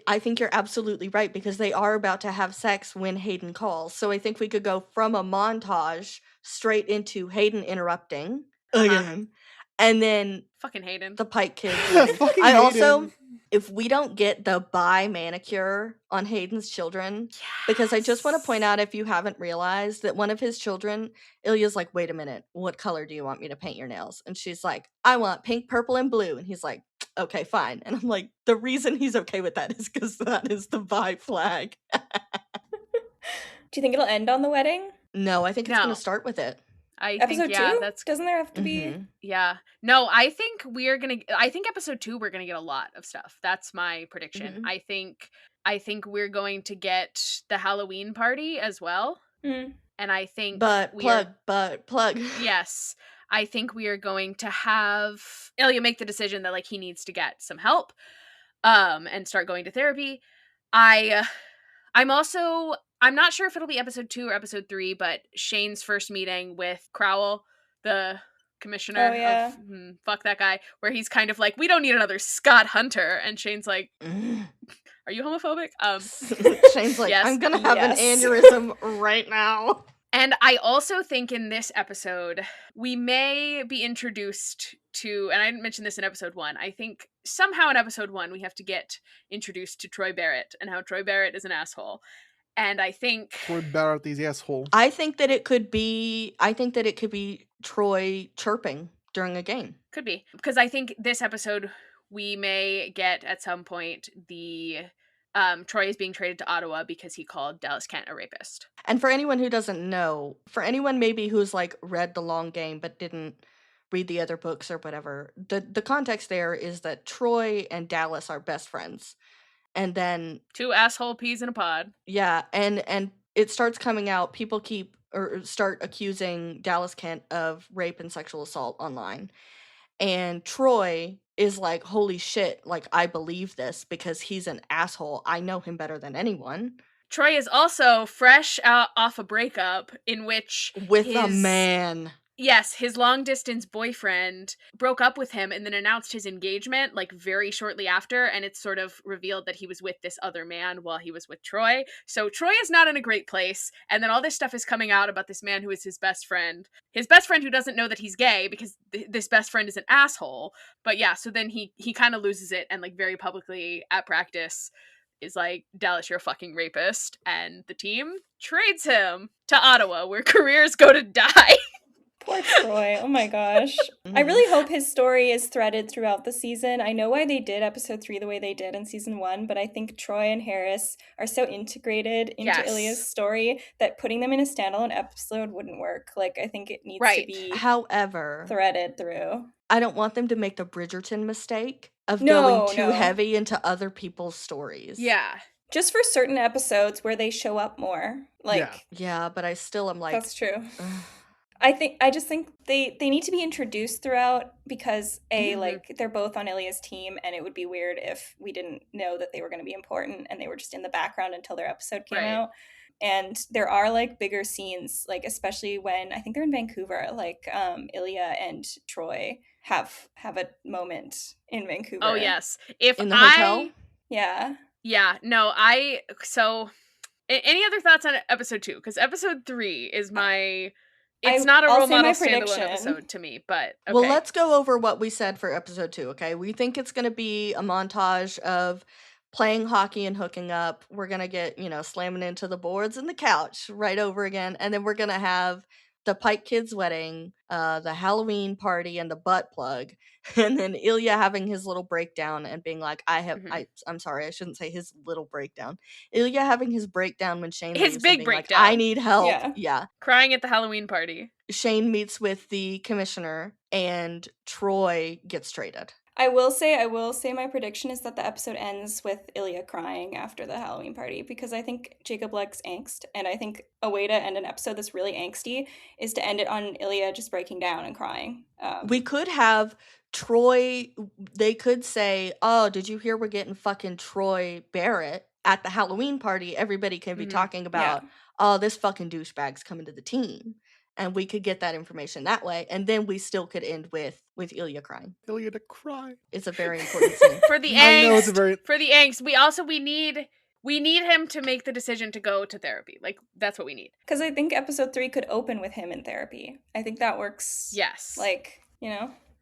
I think you're absolutely right, because they are about to have sex when Hayden calls. So I think we could go from a montage straight into Hayden interrupting again, and then Fucking Hayden. the Pike Kids. Fucking I also, Hayden. if we don't get the bi manicure on Hayden's children, because I just want to point out, if you haven't realized, that one of his children, Ilya's like, wait a minute, what color do you want me to paint your nails? And she's like, I want pink, purple, and blue. And he's like, okay, fine. And I'm like, the reason he's okay with that is because that is the bi flag. Do you think it'll end on the wedding? No, I think it's going No. to start with it. I Episode think 2? that's Doesn't there have to be? Mhm. yeah. No, I think episode 2 we're gonna get a lot of stuff. That's my prediction. Mhm. I think we're going to get the Halloween party as well. Mm. And I think But plug. Yes. I think we are going to have Ilya make the decision that like he needs to get some help and start going to therapy. I'm not sure if it'll be episode 2 or episode 3, but Shane's first meeting with Crowell, the commissioner of fuck that guy, where he's kind of like, we don't need another Scott Hunter, and Shane's like, are you homophobic? Shane's like, yes. I'm gonna have Yes. an aneurysm right now. And I also think in this episode, we may be introduced to, and I didn't mention this in episode 1, I think somehow in episode 1 we have to get introduced to Troy Barrett and how Troy Barrett is an asshole. And I think Troy Barrett, these asshole. I think that it could be Troy chirping during a game. Could be. Because I think this episode we may get at some point the Troy is being traded to Ottawa because he called Dallas Kent a rapist. And for anyone who doesn't know, for anyone maybe who's like read The Long Game but didn't read the other books or whatever, the context there is that Troy and Dallas are best friends. And then 2 asshole peas in a pod. yeah, and it starts coming out, people start accusing Dallas Kent of rape and sexual assault online. And Troy is like, holy shit, like, I believe this because he's an asshole. I know him better than anyone. Troy is also fresh off a breakup in which With a man. Yes, his long distance boyfriend broke up with him and then announced his engagement like very shortly after, and it's sort of revealed that he was with this other man while he was with Troy. So Troy is not in a great place, and then all this stuff is coming out about this man who is his best friend. His best friend who doesn't know that he's gay because this best friend is an asshole. But yeah, so then he kind of loses it and like very publicly at practice is like, Dallas, you're a fucking rapist, and the team trades him to Ottawa where careers go to die. Poor Troy. Oh my gosh. I really hope his story is threaded throughout the season. I know why they did episode 3 the way they did in season 1, but I think Troy and Harris are so integrated into Yes. Ilya's story that putting them in a standalone episode wouldn't work. Like, I think it needs to Right. be However, threaded through. I don't want them to make the Bridgerton mistake of No, going too no. heavy into other people's stories. Yeah. Just for certain episodes where they show up more. Like, Yeah. Yeah, but I still am like, that's true. ugh. I just think they need to be introduced throughout because Mhm. like they're both on Ilya's team, and it would be weird if we didn't know that they were going to be important and they were just in the background until their episode came Right. out. And there are like bigger scenes, like especially when I think they're in Vancouver, like Ilya and Troy have a moment in Vancouver. Oh yes. If In the hotel? Yeah. Yeah, no, so any other thoughts on episode 2? Because episode 3 is my it's not a I'll role say my model standalone prediction. episode to me, but okay. Well, let's go over what we said for episode 2, okay? We think it's going to be a montage of playing hockey and hooking up. We're going to get, slamming into the boards and the couch right over again. And then we're going to have the Pike Kids wedding, the Halloween party, and the butt plug. And then Ilya having his little breakdown and being like, I'm sorry, I shouldn't say his little breakdown. Ilya having his breakdown when Shane His leaves and big being like, breakdown. I need help. Yeah. Yeah. Crying at the Halloween party. Shane meets with the commissioner and Troy gets traded. I will say my prediction is that the episode ends with Ilya crying after the Halloween party because I think Jacob likes angst, and I think a way to end an episode that's really angsty is to end it on Ilya just breaking down and crying. We could have Troy, they could say, oh, did you hear we're getting fucking Troy Barrett at the Halloween party? Everybody can be Mhm. talking about, oh, this fucking douchebag's coming to the team. And we could get that information that way. And then we still could end with Ilya crying. Ilya to cry. It's a very important scene. For the I know it's a angst. very For the angst. We need him to make the decision to go to therapy. Like, that's what we need. Because I think episode 3 could open with him in therapy. I think that works. Yes. Like,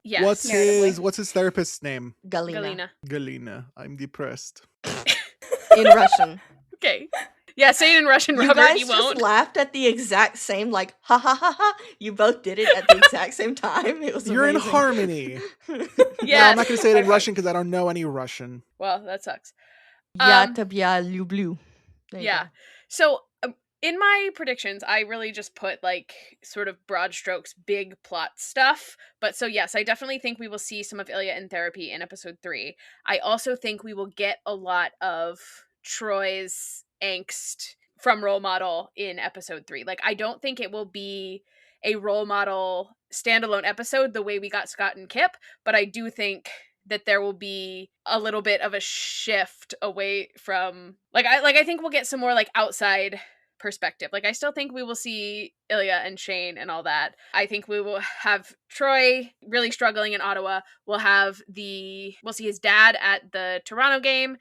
yes. what's his therapist's name? Galina. Galina. I'm depressed. In Russian. Okay. Yeah, say it in Russian, You Robert. guys You just won't. laughed at the exact same, like, ha ha ha ha. You both did it at the exact same time. It was You're in amazing. harmony. Yeah. No, I'm not going to say it in Okay. Russian because I don't know any Russian. Well, that sucks. Я тебя люблю. There you Yeah. go. So in my predictions, I really just put like sort of broad strokes, big plot stuff. But so yes, I definitely think we will see some of Ilya in therapy in episode 3. I also think we will get a lot of Troy's angst from role model in episode 3. Like, I don't think it will be a role model standalone episode the way we got Scott and Kip, but I do think that there will be a little bit of a shift away from I think we'll get some more like outside perspective. Like, I still think we will see Ilya and Shane and all that. I think we will have Troy really struggling in Ottawa. We'll see his dad at the Toronto game.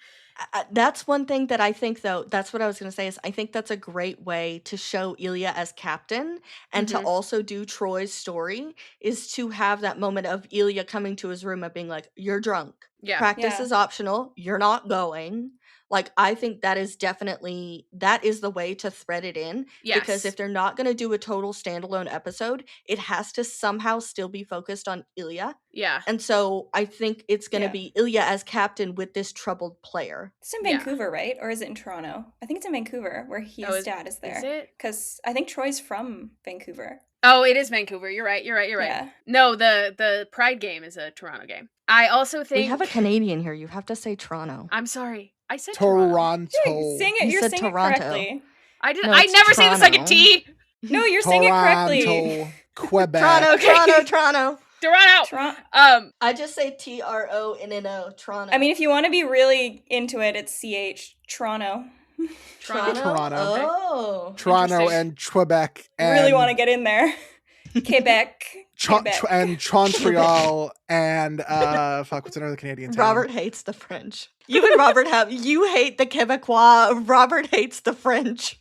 That's one thing that I think, though, that's what I was going to say, is I think that's a great way to show Ilya as captain and to Mhm. also do Troy's story, is to have that moment of Ilya coming to his room and being like, you're drunk. Yeah. Practice Yeah. is optional. You're not going. Like, I think that is the way to thread it in. Yes. Because if they're not going to do a total standalone episode, it has to somehow still be focused on Ilya. Yeah. And so I think it's going to Yeah. be Ilya as captain with this troubled player. It's in Yeah. Vancouver, right? Or is it in Toronto? I think it's in Vancouver where his dad is there. Is it? Because I think Troy's from Vancouver. Oh, it is Vancouver. You're right. Yeah. No, the Pride game is a Toronto game. I also think We have a Canadian here. You have to say Toronto. I'm sorry. I said Toronto. Toronto. Sing it. You You're said singing Toronto. correctly. No, I it's never say the second Toronto. T. No, you're saying it correctly. Toronto. Quebec. Toronto, Okay. Toronto. Toronto. Toronto. I just say Tronno, Toronto. I mean, if you want to be really into it, it's CH. Toronto. Toronto. Toronto. Oh. Toronto Interesting. and Quebec. And Really want to get in there. Quebec. And Montreal and fuck, what's another Canadian town? Robert hates the French. You and Robert you hate the Quebecois. Robert hates the French.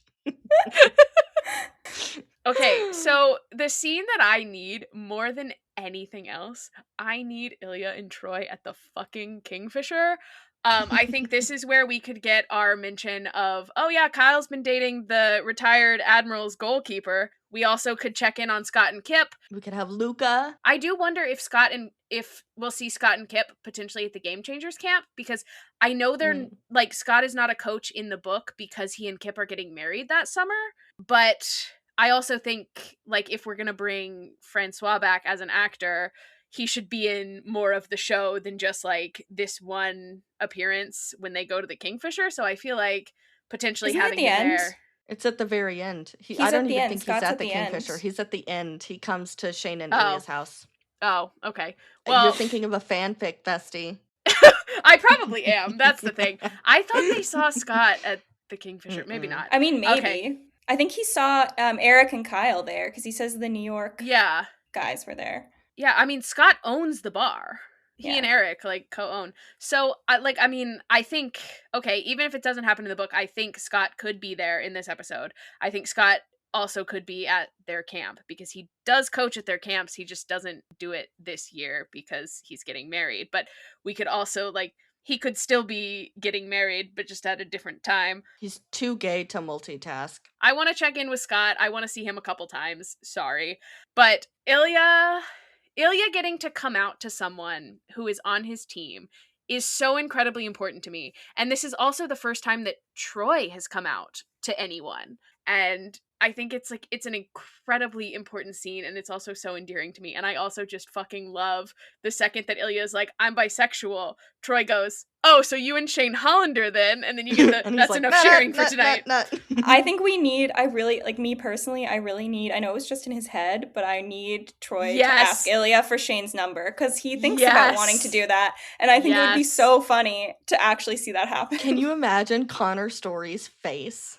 Okay, so the scene that I need more than anything else, I need Ilya and Troy at the fucking Kingfisher. I think this is where we could get our mention of, oh yeah, Kyle's been dating the retired Admiral's goalkeeper. We also could check in on Scott and Kip. We could have Luca. I do wonder if we'll see Scott and Kip potentially at the Game Changers camp, because I know they're like, Scott is not a coach in the book because he and Kip are getting married that summer, but I also think, like, if we're gonna bring Francois back as an actor, he should be in more of the show than just like this one appearance when they go to the Kingfisher. So I feel like potentially Isn't it having the him end? there. It's at the very end. He's I at don't the even end. think Scott's he's at at the the Kingfisher. end. He's at the end. He comes to Shane and Oh. Ilya's house. Oh, okay. Well, You're thinking of a fanfic, bestie. I probably am. That's the thing. I thought they saw Scott at the Kingfisher. Maybe not. I mean, maybe. Okay. I think he saw Eric and Kyle there because he says the New York Yeah. guys were there. Yeah, I mean, Scott owns the bar. He Yeah. and Eric, like, co-own. So, I think, okay, even if it doesn't happen in the book, I think Scott could be there in this episode. I think Scott also could be at their camp because he does coach at their camps. He just doesn't do it this year because he's getting married. But we could also, like, he could still be getting married, but just at a different time. He's too gay to multitask. I want to check in with Scott. I want to see him a couple times. Sorry. But Ilya getting to come out to someone who is on his team is so incredibly important to me. And this is also the first time that Troy has come out to anyone. And I think it's an incredibly important scene, and it's also so endearing to me. And I also just fucking love the second that Ilya's like, I'm bisexual. Troy goes, oh, so you and Shane Hollander then? And then you get the, that's like, enough sharing for tonight. I think I really need, I know it was just in his head, but I need Troy to ask Ilya for Shane's number because he thinks about wanting to do that. And I think it would be so funny to actually see that happen. Can you imagine Connor Story's face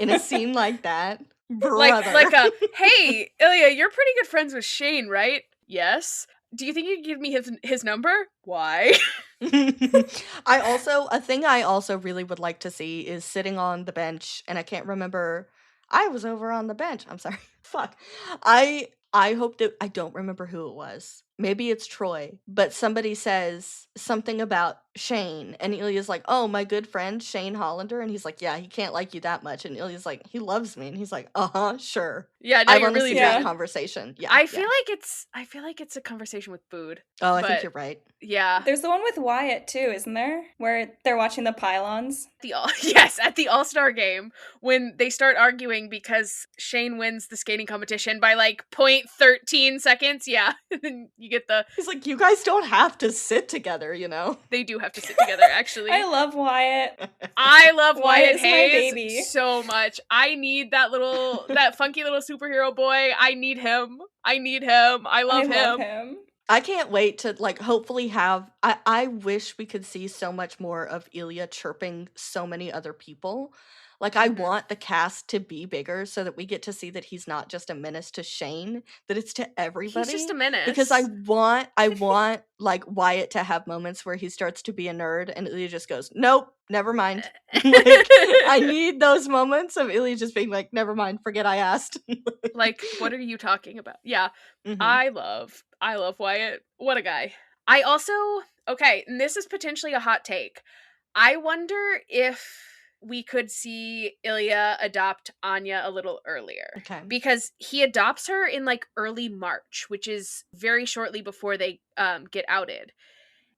in a scene like that? Brother. Like hey, Ilya, you're pretty good friends with Shane, right? Yes. Do you think you could give me his number? Why? A thing I also really would like to see is sitting on the bench, and I can't remember. I was over on the bench. I'm sorry. Fuck. I hope that I don't remember who it was. Maybe it's Troy, but somebody says something about Shane, and Ilya's like, oh, my good friend, Shane Hollander, and he's like, yeah, he can't like you that much, and Ilya's like, he loves me, and he's like, sure. Yeah, no, I you're really see that conversation. Yeah, I feel like it's a conversation with food. Oh, I think you're right. Yeah. There's the one with Wyatt too, isn't there? Where they're watching the pylons. At the All-Star game when they start arguing because Shane wins the skating competition by like 0.13 seconds. Yeah. And then you get he's like, you guys don't have to sit together, you know? They do have to sit together, actually. I love Wyatt. I love Wyatt Hayes my baby. So much. I need that funky little superhero boy. I need him. I love him. I can't wait to hopefully have I wish we could see so much more of Ilya chirping so many other people. I want the cast to be bigger so that we get to see that he's not just a menace to Shane, that it's to everybody. He's just a menace. Because I want Wyatt to have moments where he starts to be a nerd and Ilya just goes, nope, never mind. I need those moments of Ilya just being like, never mind, forget I asked. What are you talking about? Yeah. Mm-hmm. I love Wyatt. What a guy. I also, and this is potentially a hot take. I wonder if we could see Ilya adopt Anya a little earlier. Okay. Because he adopts her in early March, which is very shortly before they get outed.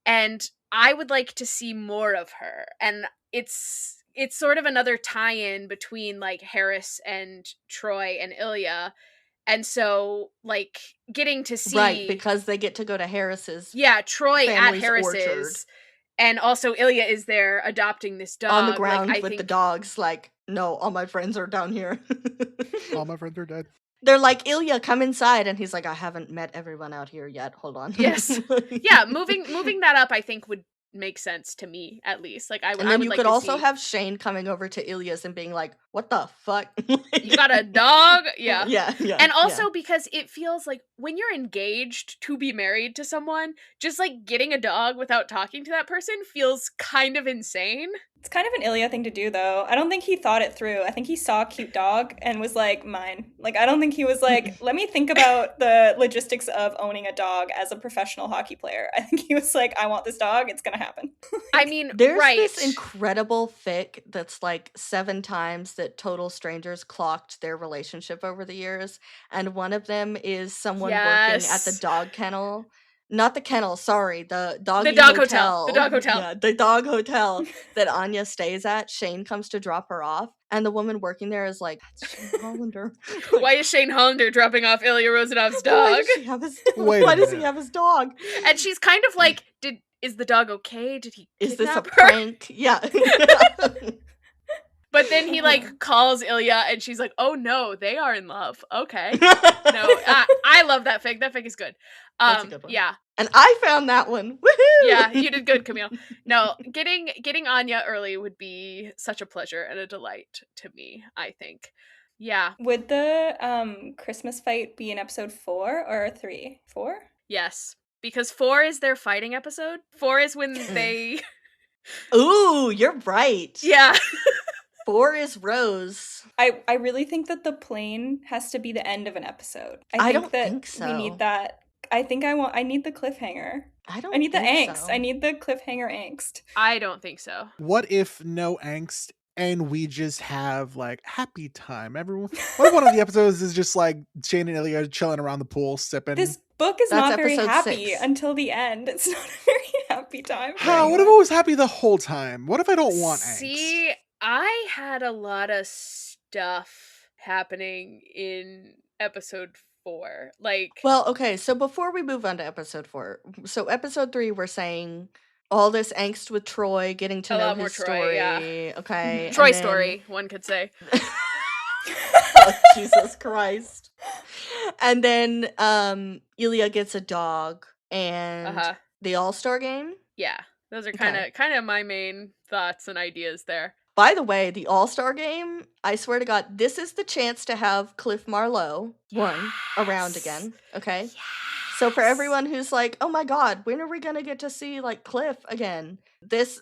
And I would like to see more of her. And it's sort of another tie-in between Harris and Troy and Ilya. And so, getting to see... Right, because they get to go to Harris's... Yeah, Troy at Harris's... orchard. And also, Ilya is there adopting this dog. On the ground with the dogs, no, all my friends are down here. All my friends are dead. They're like, Ilya, come inside. And he's like, I haven't met everyone out here yet. Hold on. Yes. Yeah, moving that up, I think, would makes sense to me, at least. Like, I And then would you like could to also see, have Shane coming over to Ilya's and being like, what the fuck? you got a dog? Yeah. Yeah. And also because it feels like when you're engaged to be married to someone, just like getting a dog without talking to that person feels kind of insane. It's kind of an Ilya thing to do, though. I don't think he thought it through. I think he saw a cute dog and was like, mine. Like, I don't think he was like, let me think about the logistics of owning a dog as a professional hockey player. I think he was like, I want this dog. It's going to happen. I mean, There's right. this incredible fic that's like 7 times that total strangers clocked their relationship over the years. And one of them is someone working at the Yes. dog kennel. Not the kennel, sorry, the doggy dog hotel. hotel. The dog hotel. Yeah, the dog hotel that Anya stays at. Shane comes to drop her off, and the woman working there is like, that's Shane Hollander. Why is Shane Hollander dropping off Ilya Rosanov's Why dog? does she have his dog? Wait a Why does he minute. have his dog? And she's kind of like, is the dog okay? Did he Is this a kidnap her? prank? Yeah. But then he like calls Ilya and she's like, oh no, they are in love. Okay. No, I love that fic. That fic is good. That's a good one. Yeah. And I found that one. Woohoo! Yeah, you did good, Camille. No, getting Anya early would be such a pleasure and a delight to me, I think. Yeah. Would the Christmas fight be in episode 4 or 3? 4? Yes. Because 4 is their fighting episode. 4 is when they Ooh, you're right. Yeah. 4 is Rose. I really think that the plane has to be the end of an episode. I think don't that think so. we need that. I need the cliffhanger. I need the think angst. so. I need the cliffhanger angst. I don't think so. What if no angst and we just have like happy time? Everyone. What if one of the episodes is just like Shane and Ilya chilling around the pool sipping? This book is That's not very episode happy 6. until the end. It's not a very happy time. for How? What if I anyone. was happy the whole time? What if I don't want angst? See, I had a lot of stuff happening in episode 4. Like, Well, okay, so before we move on to episode 4, so episode 3, we're saying all this angst with Troy, getting to A know lot more his Troy, story. yeah. Okay. Troy and then- story, one could say. Oh, Jesus Christ. And then Ilya gets a dog and the All-Star game. Yeah. Those are Okay. kind of my main thoughts and ideas there. By the way, the All-Star game, I swear to God, this is the chance to have Cliff Marlowe around again. Okay. So for everyone who's like, oh my God, when are we going to get to see like Cliff again? There's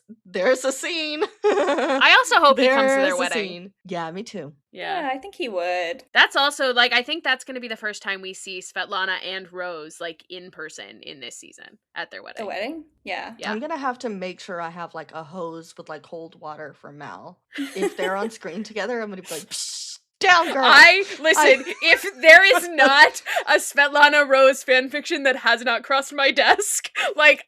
a scene. I also hope he comes to There's their a wedding. scene. Yeah, me too. Yeah. I think he would. That's also like, I think that's going to be the first time we see Svetlana and Rose like in person in this season at their wedding. The wedding? Yeah. Yeah. I'm going to have to make sure I have like a hose with like cold water for Mal. If they're on screen together, I'm going to be like, psh, down girl. Listen, if there is not a Svetlana Rose fanfiction that has not crossed my desk, like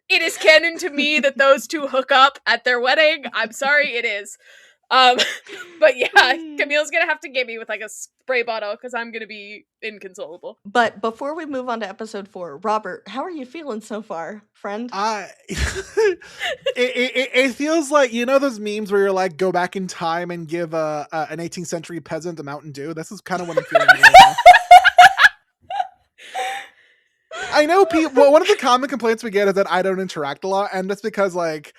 it is canon to me that those two hook up at their wedding. I'm sorry, it is. But yeah, Camille's gonna have to get me with like a spray bottle because I'm gonna be inconsolable. But before we move on to episode 4, Robert, how are you feeling so far, friend? It feels like, you know, those memes where you're like, go back in time and give an 18th century peasant a Mountain Dew. This is kind of what I'm feeling right now. I know people. One of the common complaints we get is that I don't interact a lot, and that's because like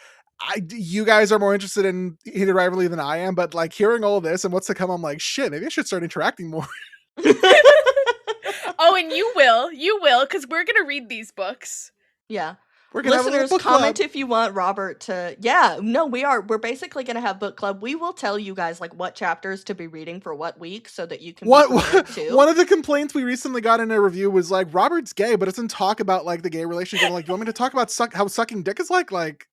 you guys are more interested in Heated Rivalry than I am. But like hearing all of this and what's to come, I'm like, shit, maybe I should start interacting more. Oh, and you will, because we're gonna read these books. Yeah. We're gonna have a Listeners, little book comment club. if you want Robert to. Yeah, no, we are. We're basically going to have book club. We will tell you guys like what chapters to be reading for what week so that you can be prepared too. One of the complaints we recently got in a review was like, Robert's gay, but doesn't talk about like the gay relationship. I'm like, you want me to talk about how sucking dick is like? Like,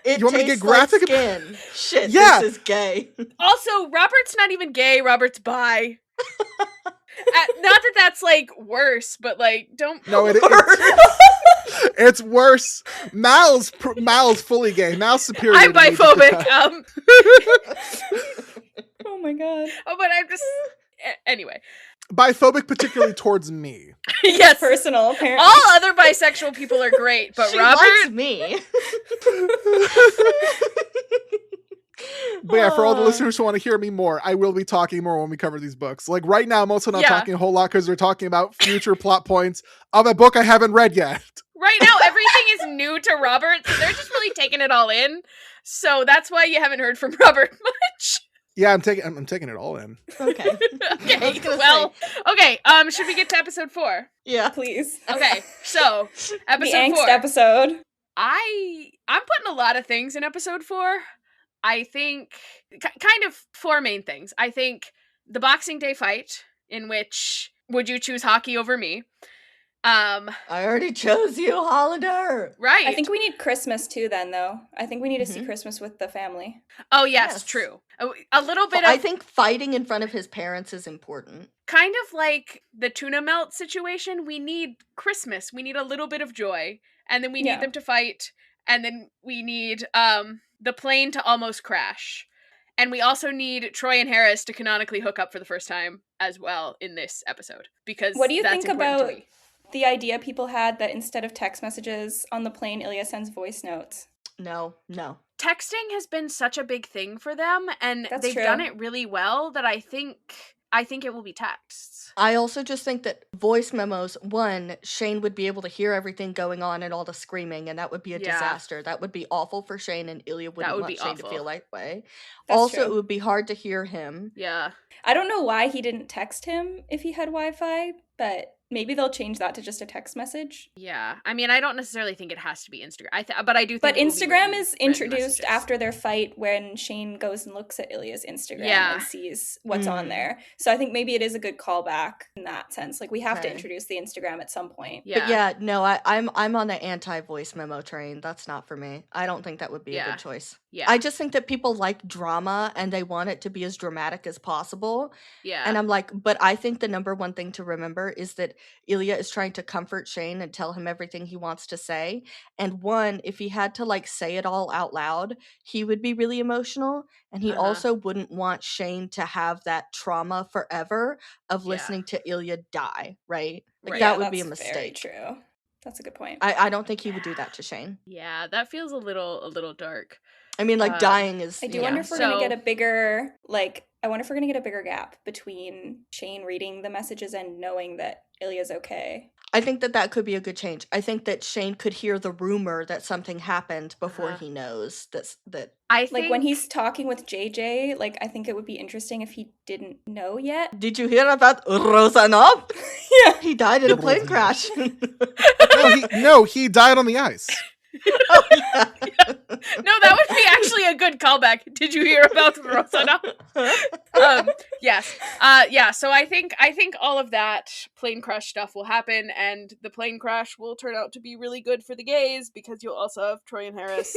It you want me to get tastes graphic? like skin. Shit, Yeah. this is gay. Also, Robert's not even gay. Robert's bi. Not that that's like worse, but like don't. No, it's worse. Mal's fully gay. Mal's superior. I'm to me. biphobic. Oh my god. Oh, but I'm just anyway. Biphobic, particularly towards me. Yes, Personal, apparently. all other bisexual people are great, but She Robert. likes me. But yeah, for all the listeners who want to hear me more, I will be talking more when we cover these books. Like right now, I'm also not talking a whole lot because we're talking about future plot points of a book I haven't read yet. Right now, everything is new to Robert, so they're just really taking it all in. So that's why you haven't heard from Robert much. Yeah, I'm taking it all in. Okay. Okay, well, okay, should we get to episode 4? Yeah. Please. Okay, so, The episode angst 4. episode. I'm putting a lot of things in episode 4. I think, kind of 4 main things. I think the Boxing Day fight, in which, would you choose hockey over me? I already chose you, Hollander. Right. I think we need Christmas too then, though. I think we need to see Christmas with the family. Oh, yes, Yes. true. A little bit I of, think fighting in front of his parents is important. kind of like the tuna melt situation, we need Christmas. We need a little bit of joy. And then we need Yeah. them to fight. And then we need the plane to almost crash. And we also need Troy and Harris to canonically hook up for the first time as well in this episode. Because What do you that's think important about to me. the idea people had that instead of text messages on the plane, Ilya sends voice notes? No. Texting has been such a big thing for them, and That's they've true. done it really well that I think it will be texts. I also just think that voice memos, one, Shane would be able to hear everything going on and all the screaming, and that would be a Yeah. disaster. That would be awful for Shane, and Ilya wouldn't would want be Shane to awful. feel that way. That's Also, true. it would be hard to hear him. Yeah. I don't know why he didn't text him if he had Wi-Fi, but maybe they'll change that to just a text message. Yeah. I mean, I don't necessarily think it has to be Instagram. But I do think But it will be Instagram written- is written introduced messages. after their fight when Shane goes and looks at Ilya's Instagram Yeah. and sees what's Mm. on there. So I think maybe it is a good callback in that sense. Like we have to Okay. introduce the Instagram at some point. Yeah. But yeah, no, I'm on the anti-voice memo train. That's not for me. I don't think that would be a Yeah. good choice. Yeah. I just think that people like drama and they want it to be as dramatic as possible. Yeah. And I'm like, but I think the number one thing to remember is that Ilya is trying to comfort Shane and tell him everything he wants to say. And one, if he had to like say it all out loud, he would be really emotional. And he Uh-huh. also wouldn't want Shane to have that trauma forever of Yeah. listening to Ilya die, right? Like Right. that Yeah, would be a that's very mistake. true. That's a good point. I don't think he would do that to Shane. Yeah, that feels a little dark. I mean, like dying is. I do yeah. wonder if we're gonna get So- a bigger I wonder if we're gonna get a bigger gap between Shane reading the messages and knowing that Ilya's okay. I think that could be a good change. I think that Shane could hear the rumor that something happened before Uh-huh. he knows that. I think Like when he's talking with JJ, like I think it would be interesting if he didn't know yet. Did you hear about Rosanov? Yeah. He died in a plane Rosanov. crash. No, he died on the ice. Oh, yeah. No, that would be actually a good callback. Did you hear about Rosanna? Yes. Yeah, so I think all of that plane crash stuff will happen, and the plane crash will turn out to be really good for the gays because you'll also have Troy and Harris.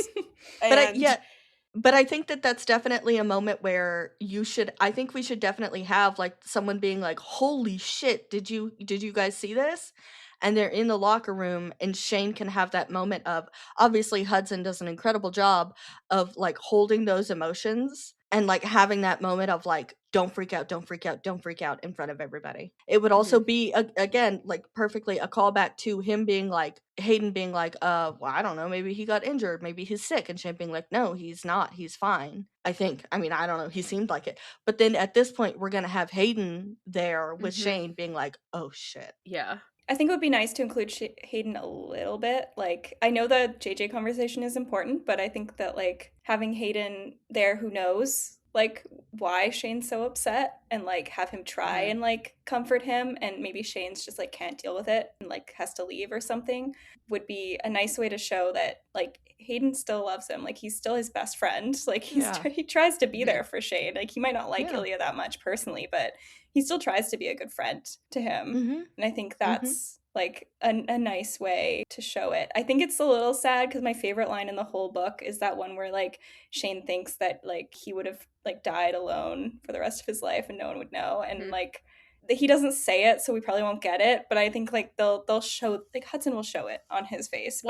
But I think that's definitely a moment where I think we should definitely have like someone being like, holy shit, did you guys see this? And they're in the locker room and Shane can have that moment of, obviously Hudson does an incredible job of like holding those emotions and like having that moment of like, don't freak out in front of everybody. It would also be again like perfectly a callback to him being like, Hayden being like, well, I don't know, maybe he got injured, maybe he's sick, and Shane being like, no, he's not, he's fine. I mean, I don't know, he seemed like it. But then at this point we're gonna have Hayden there with Shane being like, oh shit. Yeah. I think it would be nice to include Hayden a little bit. Like, I know the JJ conversation is important, but I think that, like, having Hayden there who knows, like, why Shane's so upset and, like, have him try and, like, comfort him, and maybe Shane's just, like, can't deal with it and, like, has to leave or something, would be a nice way to show that, like, Hayden still loves him. Like, he's still his best friend. Like, he tries to be there for Shane. Like, he might not like Ilya that much personally, but he still tries to be a good friend to him. And I think that's like a nice way to show it. I think it's a little sad because my favorite line in the whole book is that one where like Shane thinks that like he would have like died alone for the rest of his life and no one would know. And like he doesn't say it, so we probably won't get it. But I think like they'll show, like Hudson will show it on his face.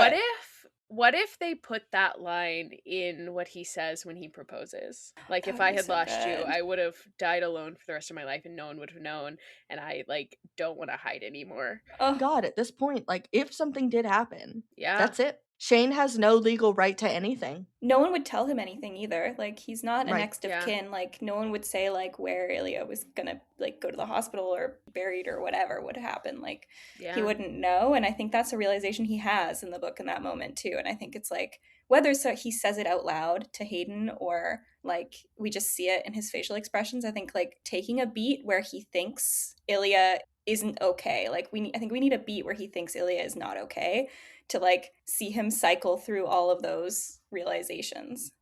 What if they put that line in what he says when he proposes? Like, if I had lost you, I would have died alone for the rest of my life and no one would have known, and I, like, don't want to hide anymore. Oh God, at this point, like, if something did happen, that's it. Shane has no legal right to anything. No one would tell him anything either. Like, he's not a Right. next of Yeah. kin. Like, no one would say, like, where Ilya was gonna, like, go to the hospital or buried or whatever would happen. Like, Yeah. he wouldn't know. And I think that's a realization he has in the book in that moment, too. And I think it's, like, whether he says it out loud to Hayden or, like, we just see it in his facial expressions, I think, like, taking a beat where he thinks Ilya isn't okay. Like, I think we need a beat where he thinks Ilya is not okay to, like, see him cycle through all of those realizations.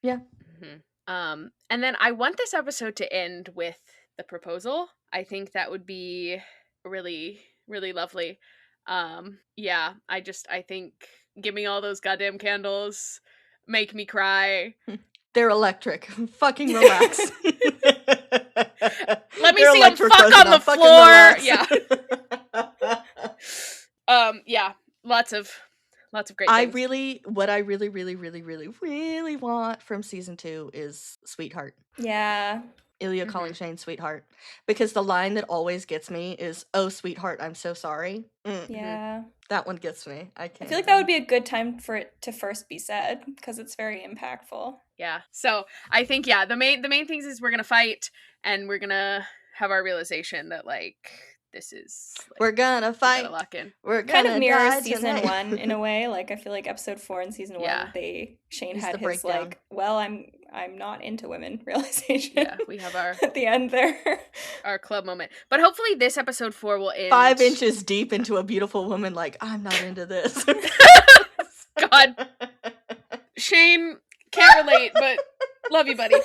Yeah. And then I want this episode to end with the proposal. I think that would be really, really lovely. Yeah, I think give me all those goddamn candles, make me cry. They're electric. Fucking relax. Let me see them fuck on the floor. Yeah, lots of great things. What I really want from season 2 is sweetheart. Yeah. Ilya calling Shane sweetheart. Because the line that always gets me is, "Oh, sweetheart, I'm so sorry." Yeah. That one gets me. I feel like that would be a good time for it to first be said because it's very impactful. Yeah. So I think, yeah, the main things is we're gonna fight and we're gonna have our realization that, like, this is, like, we're gonna fight. We gotta lock in. We're kind gonna of mirrors die season tonight. 1 in a way. Like, I feel like episode 4 in season 1, Shane It's had the his breakdown. like, well, I'm not into women realization. Yeah, we have our at the end there. our club moment. But hopefully this episode 4 will end 5 inches deep into a beautiful woman, like, I'm not into this. God. Shane, can't relate, but love you, buddy.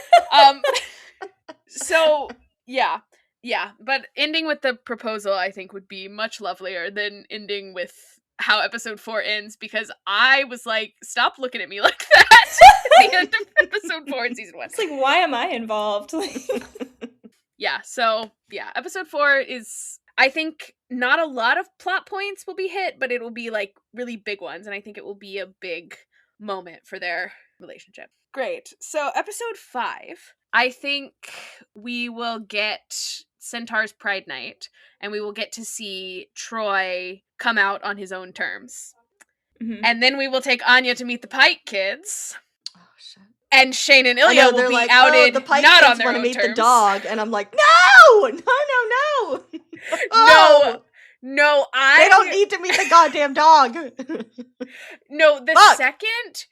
So yeah, but ending with the proposal, I think, would be much lovelier than ending with how episode 4 ends, because I was like, stop looking at me like that. The end of episode 4 in season 1. It's like, why am I involved? Yeah, so yeah, episode 4 is, I think, not a lot of plot points will be hit, but it will be, like, really big ones, and I think it will be a big moment for their relationship. Great. So episode 5, I think we will get Centaur's Pride Night, and we will get to see Troy come out on his own terms. Mhm. And then we will take Anya to meet the Pike kids. Oh, shit. And Shane and Ilya will be like, outed the Pike not kids on their wanna own meet terms. the dog, and I'm like, no! No, They don't need to meet the goddamn dog. No, the Fuck. second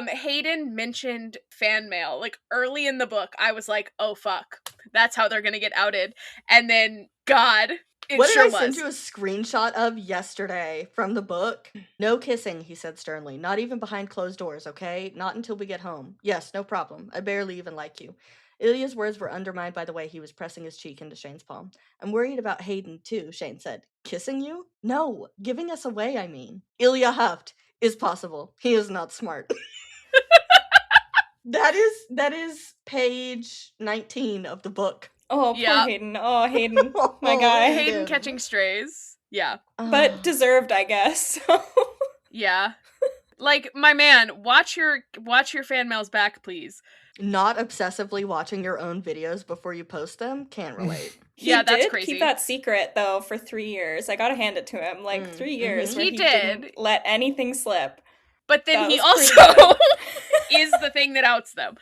Hayden mentioned fan mail, like, early in the book, I was like, oh fuck, that's how they're gonna get outed. And then, God, it What sure did I send was. you a screenshot of yesterday from the book? No kissing, he said sternly. Not even behind closed doors, okay? Not until we get home. Yes, no problem. I barely even like you. Ilya's words were undermined by the way he was pressing his cheek into Shane's palm. I'm worried about Hayden, too, Shane said. Kissing you? No, giving us away, I mean. Ilya huffed. Is possible. He is not smart. That is page 19 of the book. Oh, poor Yeah. Hayden. Oh, Hayden. My guy. Hayden catching strays. Yeah. But deserved, I guess. Yeah. Like, my man, watch your fan mails back, please. Not obsessively watching your own videos before you post them? Can't relate. He Yeah, that's did crazy. keep that secret, though, for 3 years. I gotta hand it to him. Like, 3 years where He he did. didn't let anything slip. But then That he was also is the thing that outs them.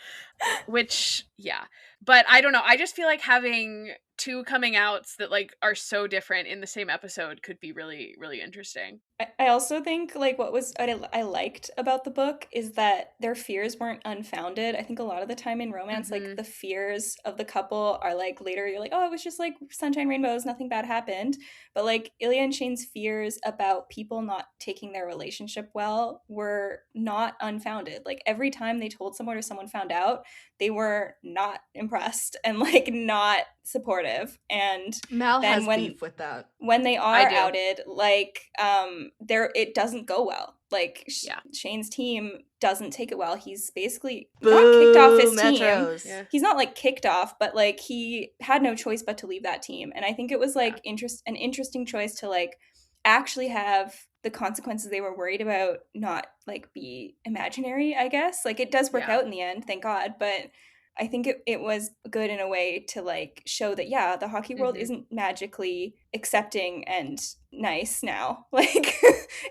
Which, yeah. But I don't know. I just feel like having 2 coming outs that, like, are so different in the same episode could be really, really interesting. I also think, like, what I liked about the book is that their fears weren't unfounded. I think a lot of the time in romance, like, the fears of the couple are, like, later you're like, oh, it was just, like, sunshine, rainbows, nothing bad happened. But, like, Ilya and Shane's fears about people not taking their relationship well were not unfounded. Like, every time they told someone or someone found out, they were not impressed and, like, not supportive. And Mal then has beef with that. when they I are do. outed, like, it doesn't go well. Like, Shane's team doesn't take it well. He's basically not kicked off his Metros. team. He's not, like, kicked off, but, like, he had no choice but to leave that team. And I think it was, like, an interesting choice to, like, actually have the consequences they were worried about not, like, be imaginary, I guess. Like, it does work out in the end, thank God. But I think it was good in a way to like show that, yeah, the hockey world Mhm. isn't magically accepting and nice now. Like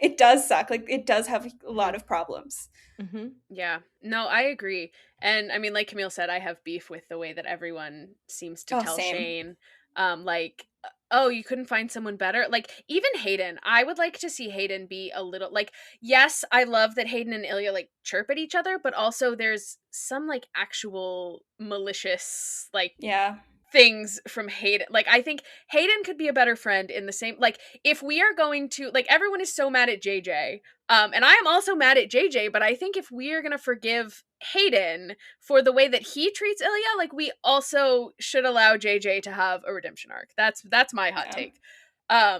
it does suck. Like it does have a lot of problems. Mm-hmm. Yeah. No, I agree. And I mean, like Camille said, I have beef with the way that everyone seems to Oh, tell same. Shane, like, oh, you couldn't find someone better. Like, even Hayden, I would like to see Hayden be a little like, yes, I love that Hayden and Ilya like chirp at each other, but also there's some like actual malicious, like, Yeah. things from Hayden. Like, I think Hayden could be a better friend in the same, like, if we are going to, like, everyone is so mad at JJ, and I am also mad at JJ, but I think if we are gonna forgive Hayden for the way that he treats Ilya, like, we also should allow JJ to have a redemption arc. That's my hot Yeah. take.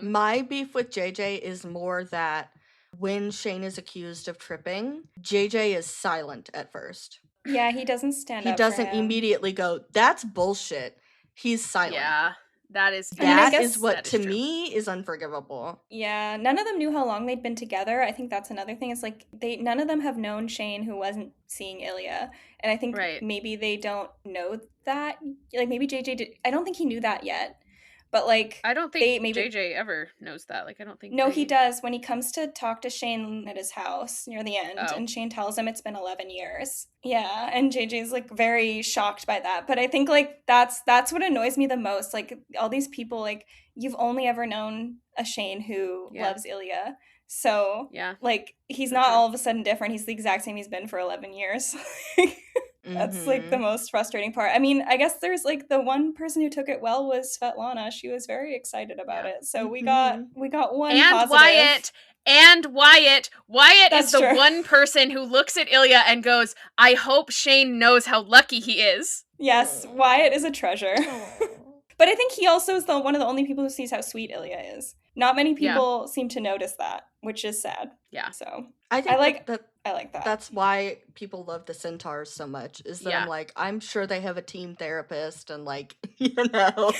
My beef with JJ is more that when Shane is accused of tripping, JJ is silent at first. Yeah, he doesn't stand He up for doesn't him. immediately go, that's bullshit. He's silent. Yeah, that is I mean, I That guess is what that is to true. me is unforgivable. Yeah, none of them knew how long they'd been together. I think that's another thing. It's like none of them have known Shane who wasn't seeing Ilya. And I think Right. maybe they don't know that. Like maybe JJ did. I don't think he knew that yet. But like I don't think they maybe JJ ever knows that. Like, I don't think no, he they... does when he comes to talk to Shane at his house near the end, Oh. and Shane tells him it's been 11 years. Yeah, and JJ's like very shocked by that. But I think like that's what annoys me the most. Like all these people, like you've only ever known a Shane who Yeah. loves Ilya. So Yeah. like he's So not true. all of a sudden different. He's the exact same he's been for 11 years. That's like the most frustrating part. I mean, I guess there's like the one person who took it well was Svetlana. She was very excited about Yeah. it. So we got one And positive. Wyatt That's is the true. one person who looks at Ilya and goes, I hope Shane knows how lucky he is. Yes, Wyatt is a treasure. But I think he also is one of the only people who sees how sweet Ilya is. Not many people seem to notice that, which is sad. Yeah. So I think I like that. That's why people love the Centaurs so much, is that Yeah. I'm like, I'm sure they have a team therapist and like, you know.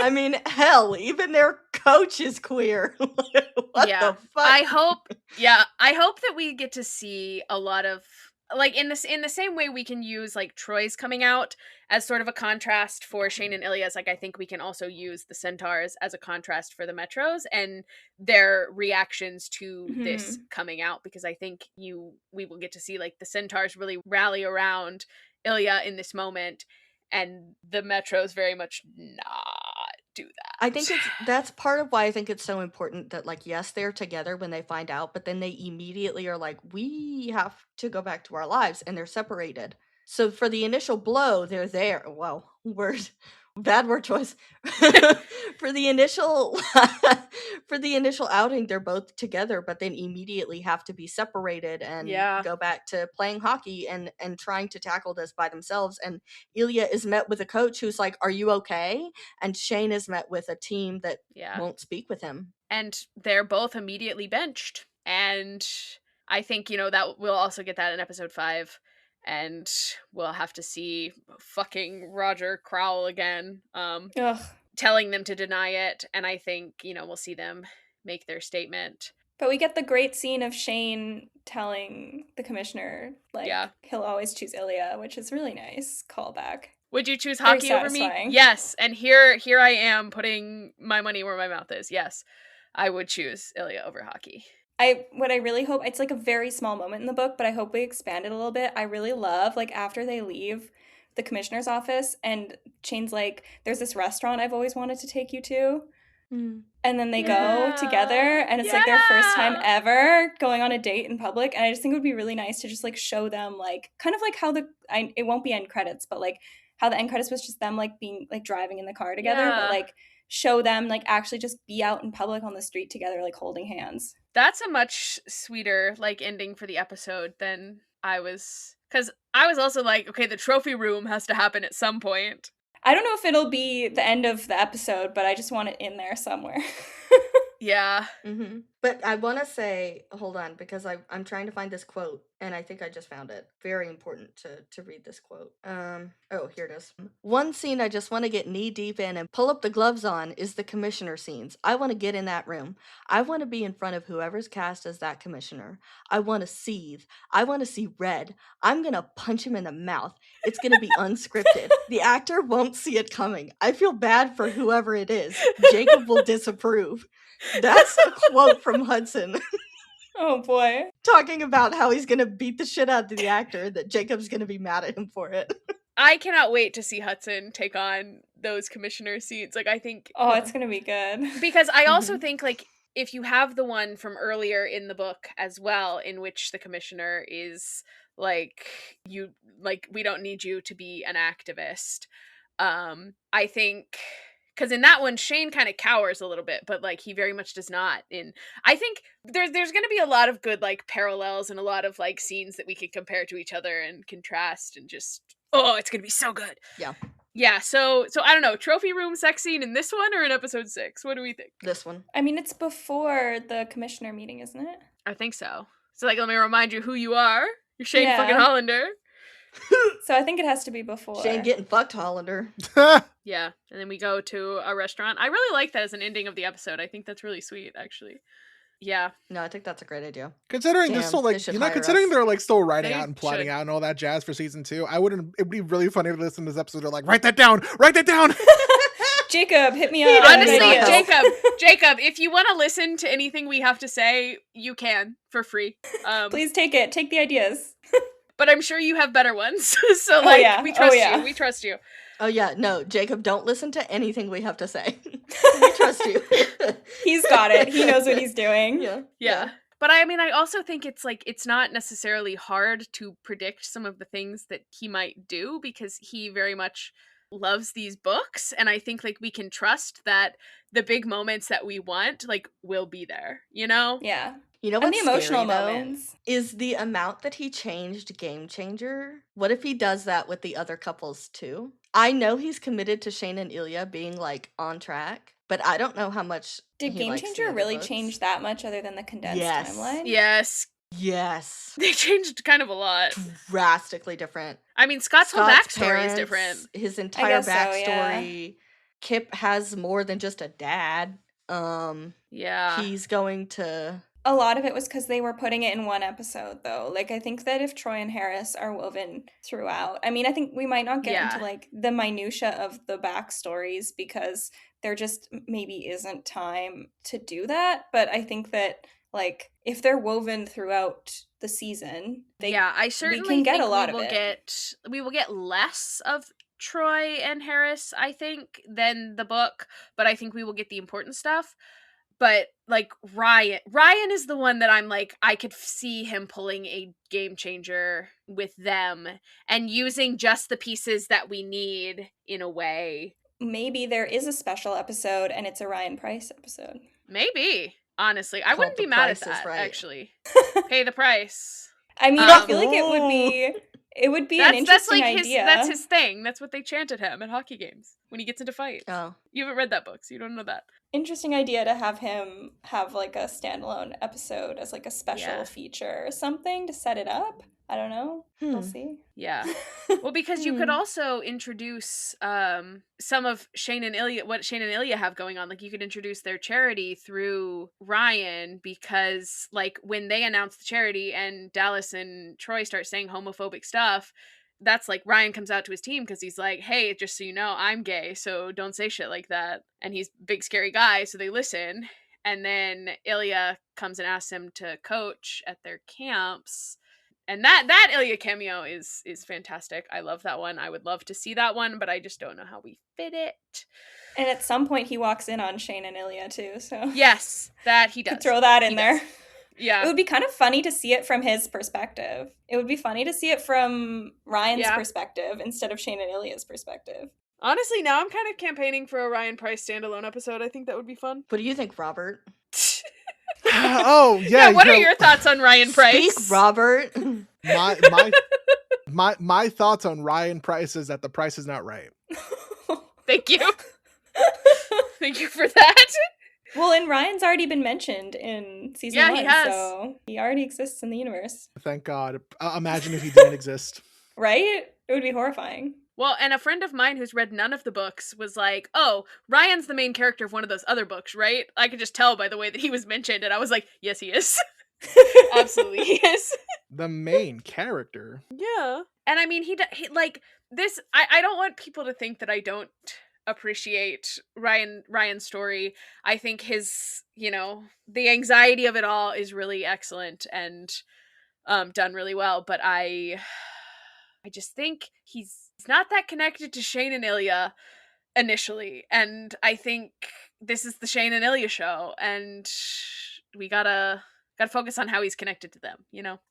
I mean, hell, even their coach is queer. What Yeah. the fuck? I hope that we get to see a lot of, like, in the same way we can use like Troy's coming out as sort of a contrast for Shane and Ilya's, like I think we can also use the Centaurs as a contrast for the Metros and their reactions to this coming out, because I think we will get to see like the Centaurs really rally around Ilya in this moment, and the Metros very much not do that. I think that's part of why I think it's so important that, like, yes, they're together when they find out, but then they immediately are like, we have to go back to our lives, and they're separated. So for the initial blow, they're there. Well, bad word choice. For the initial outing, they're both together, but then immediately have to be separated and go back to playing hockey and trying to tackle this by themselves. And Ilya is met with a coach who's like, "Are you okay?" And Shane is met with a team that won't speak with him. And they're both immediately benched. And I think, that we'll also get that in episode 5. And we'll have to see fucking Roger Crowell again, telling them to deny it. And I think, we'll see them make their statement. But we get the great scene of Shane telling the commissioner, like, he'll always choose Ilya, which is really nice. Callback. Would you choose hockey over me? Yes. And here I am putting my money where my mouth is. Yes, I would choose Ilya over hockey. What I really hope, it's like a very small moment in the book, but I hope we expand it a little bit. I really love, like, after they leave the commissioner's office and Shane's like, there's this restaurant I've always wanted to take you to. And then they go together and it's like their first time ever going on a date in public. And I just think it would be really nice to just like show them, like, kind of like how it won't be end credits, but like how the end credits was just them like being like driving in the car together, but like show them like actually just be out in public on the street together, like holding hands. That's a much sweeter like ending for the episode than I was, because I was also like, okay, the trophy room has to happen at some point. I don't know if it'll be the end of the episode, but I just want it in there somewhere. Yeah. But I want to say, hold on, because I'm trying to find this quote, and I think I just found it. Very important to read this quote. Oh, here it is. One scene I just want to get knee deep in and pull up the gloves on is the commissioner scenes. I want to get in that room. I want to be in front of whoever's cast as that commissioner. I want to seethe. I want to see red. I'm going to punch him in the mouth. It's going to be unscripted. The actor won't see it coming. I feel bad for whoever it is. Jacob will disapprove. That's a quote from Hudson Oh boy. talking about how he's gonna beat the shit out of the actor, that Jacob's gonna be mad at him for it. I cannot wait to see Hudson take on those commissioner seats. Like, I think... Oh, it's gonna be good. Because I also think, like, if you have the one from earlier in the book as well, in which the commissioner is, like, we don't need you to be an activist. I think... Because in that one, Shane kind of cowers a little bit, but, like, he very much does not. I think there's going to be a lot of good, like, parallels and a lot of, like, scenes that we can compare to each other and contrast and just, oh, it's going to be so good. Yeah. Yeah, so I don't know, trophy room sex scene in this one or in episode 6? What do we think? This one. I mean, it's before the commissioner meeting, isn't it? I think so. So, like, let me remind you who you are. You're Shane Yeah. fucking Hollander. So I think it has to be before. Shane getting fucked, Hollander. Yeah, and then we go to a restaurant. I really like that as an ending of the episode. I think that's really sweet, actually. Yeah. No, I think that's a great idea. Considering they're Damn, still they like, should you know, hire considering us. they're like still writing They out and plotting should. out and all that jazz for season 2, it'd be really funny to listen to this episode. They're like, write that down. Jacob, hit me up. Honestly, ideas. Jacob, if you want to listen to anything we have to say, you can for free. Please take it. Take the ideas. But I'm sure you have better ones. So, like, yeah. we trust Oh, yeah. you. We trust you. Oh yeah, no, Jacob, don't listen to anything we have to say. We trust you. He's got it. He knows what he's doing. Yeah. But I mean, I also think it's like, it's not necessarily hard to predict some of the things that he might do because he very much loves these books. And I think, like, we can trust that the big moments that we want, like, will be there, you know? Yeah. You know And what's the emotional scary, though, moments. is the amount that he changed Game Changer. What if he does that with the other couples too? I know he's committed to Shane and Ilya being, like, on track, but I don't know how much Did he Game likes the Changer other really books. change that much other than the condensed Yes. timeline? Yes. Yes. They changed kind of a lot. Drastically different. I mean, Scott's whole Scott's backstory is parents, different. His entire guess so, yeah. backstory. Kip has more than just a dad. Yeah. He's going to... A lot of it was because they were putting it in one episode, though. Like, I think that if Troy and Harris are woven throughout, I mean, I think we might not get into, like, the minutia of the backstories because there just maybe isn't time to do that. But I think that, like, if they're woven throughout the season, I certainly can get think a lot we of will it. we will get less of Troy and Harris, I think, than the book, but I think we will get the important stuff. But, like, Ryan is the one that I'm like, I could see him pulling a Game Changer with them and using just the pieces that we need in a way. Maybe there is a special episode and it's a Ryan Price episode. Maybe, honestly. I Called wouldn't The be mad at Price is that, Right. actually. Pay the price. I mean, I feel like it would be an interesting idea. That's his thing. That's what they chant at him at hockey games when he gets into fights. Oh. You haven't read that book, so you don't know that. Interesting idea to have him have, like, a standalone episode as, like, a special feature or something to set it up. I don't know. We'll see. Yeah. Well, because you could also introduce some of Shane and Ilya, what Shane and Ilya have going on. Like, you could introduce their charity through Ryan because, like, when they announce the charity and Dallas and Troy start saying homophobic stuff, that's like Ryan comes out to his team because he's like, hey, just so you know, I'm gay, so don't say shit like that. And he's a big, scary guy, so they listen. And then Ilya comes and asks him to coach at their camps. And that Ilya cameo is fantastic. I love that one. I would love to see that one, but I just don't know how we fit it. And at some point he walks in on Shane and Ilya too, so Yes, that he does. could throw that in He there. does. Yeah. It would be kind of funny to see it from his perspective. It would be funny to see it from Ryan's perspective instead of Shane and Ilya's perspective. Honestly, now I'm kind of campaigning for a Ryan Price standalone episode. I think that would be fun. What do you think, Robert? Oh yeah. What are your thoughts on Ryan Price? Speak, Robert. My thoughts on Ryan Price is that the price is not right. Thank you. Thank you for that. Well, and Ryan's already been mentioned in season 1, he has. so he already exists in the universe. Thank God. Imagine if he didn't exist. Right? It would be horrifying. Well, and a friend of mine who's read none of the books was like, oh, Ryan's the main character of one of those other books, right? I could just tell by the way that he was mentioned, and I was like, yes, he is. Absolutely, he is. The main character. Yeah. And I mean, he like, this, I don't want people to think that I don't appreciate Ryan's story. I think his, the anxiety of it all is really excellent and done really well, but I just think he's not that connected to Shane and Ilya initially, and I think this is the Shane and Ilya show, and we gotta focus on how he's connected to them,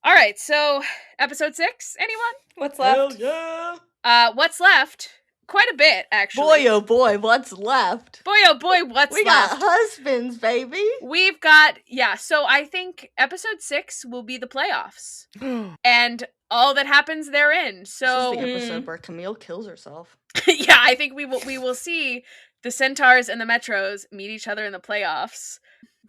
All right, so episode 6, anyone? What's left? Hell yeah! What's left? Quite a bit, actually. Boy, oh boy, what's left? Boy, oh boy, what's we left? got husbands, baby. We've got, so I think episode 6 will be the playoffs. And all that happens therein. So this is the episode where Camille kills herself. yeah, I think we will see the Centaurs and the Metros meet each other in the playoffs.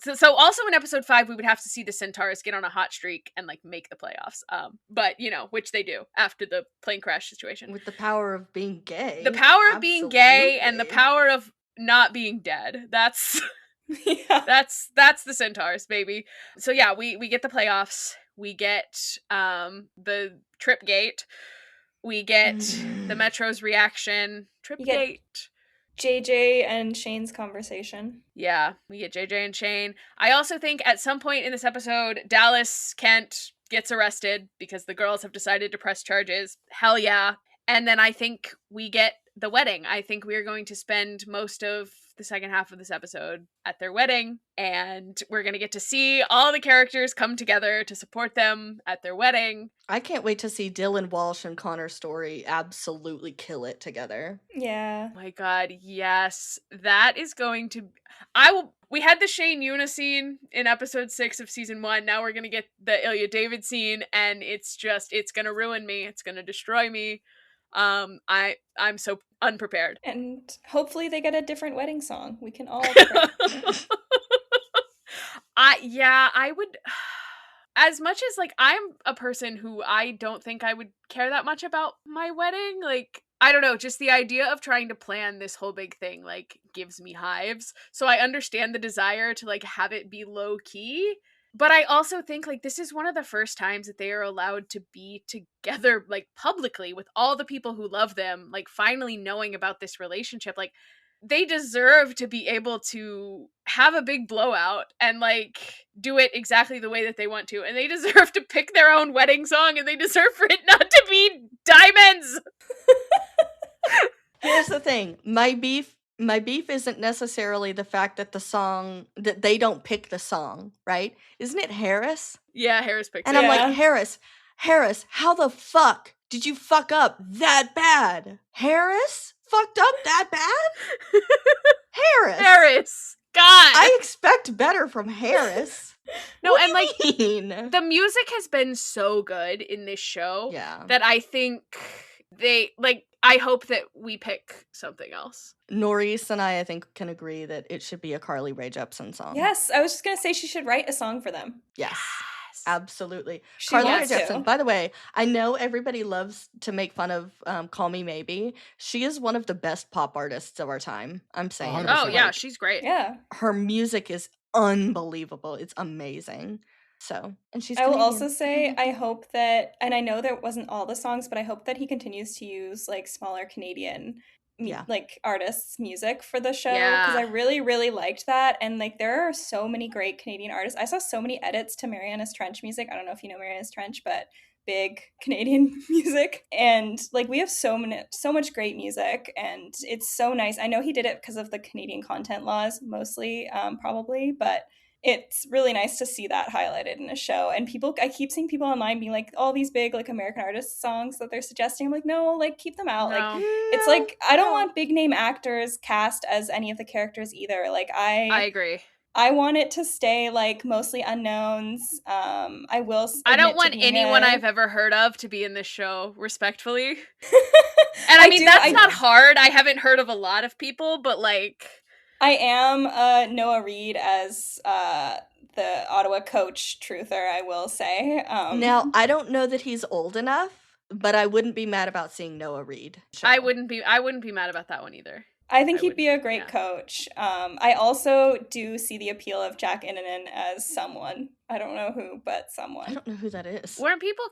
So also in episode 5, we would have to see the Centaurs get on a hot streak and like make the playoffs. But which they do after the plane crash situation. With the power of being gay. The power of being gay and the power of not being dead. That's Yeah. that's the Centaurs, baby. So yeah, we get the playoffs. We get the trip gate. We get the Metro's reaction. Trip gate. JJ and Shane's conversation. Yeah, we get JJ and Shane. I also think at some point in this episode, Dallas Kent gets arrested because the girls have decided to press charges. Hell yeah. And then I think we get the wedding. I think we're going to spend most of the second half of this episode at their wedding, and we're going to get to see all the characters come together to support them at their wedding. I can't wait to see Dylan Walsh and Connor Story absolutely kill it together. Yeah. Oh my God, yes. That is going to... We had the Shane Yuna scene in episode 6 of season 1. Now we're going to get the Ilya David scene, and it's going to ruin me. It's going to destroy me. I'm so unprepared. And hopefully they get a different wedding song. We can all I would, as much as like I'm a person who I don't think I would care that much about my wedding, like I don't know, just the idea of trying to plan this whole big thing like gives me hives. So I understand the desire to like have it be low key. But I also think, like, this is one of the first times that they are allowed to be together, like, publicly with all the people who love them, like, finally knowing about this relationship. Like, they deserve to be able to have a big blowout and, like, do it exactly the way that they want to. And they deserve to pick their own wedding song, and they deserve for it not to be Diamonds! Here's the thing. My beef isn't necessarily the fact that that they don't pick the song, right? Isn't it Harris? Yeah, Harris picks and it. I'm like, Harris, how the fuck did you fuck up that bad? Harris fucked up that bad? Harris. God. I expect better from Harris. No, what and like mean? The music has been so good in this show that I think I hope that we pick something else. Norees and I think, can agree that it should be a Carly Rae Jepsen song. Yes, I was just going to say she should write a song for them. Yes, absolutely. She Carly Rae wants Jepsen, to. by the way, I know everybody loves to make fun of Call Me Maybe. She is one of the best pop artists of our time. I'm saying. 100%. Oh, yeah, she's great. Yeah. Her music is unbelievable. It's amazing. So, and she's I will Canadian. also say, I hope that, and I know there wasn't all the songs, but I hope that he continues to use like smaller Canadian like artists' music for the show, because I really, really liked that. And like there are so many great Canadian artists. I saw so many edits to Mariana's Trench music. I don't know if you know Mariana's Trench, but big Canadian music. And like we have so much great music, and it's so nice. I know he did it because of the Canadian content laws mostly, probably, but it's really nice to see that highlighted in a show. And I keep seeing people online being like, all these big like American artist songs that they're suggesting. I'm like, no, like keep them out. No. Like it's like I don't want big name actors cast as any of the characters either. Like I agree. I want it to stay like mostly unknowns. I don't want anyone I've ever heard of to be in this show, respectfully. And I mean, that's not hard. I haven't heard of a lot of people, but like I am Noah Reed as the Ottawa coach truther, I will say. Now, I don't know that he's old enough, but I wouldn't be mad about seeing Noah Reed. I wouldn't be mad about that one either. I think he'd be a great coach. I also do see the appeal of Jack Innanen as someone. I don't know who, but someone. I don't know who that is. Weren't people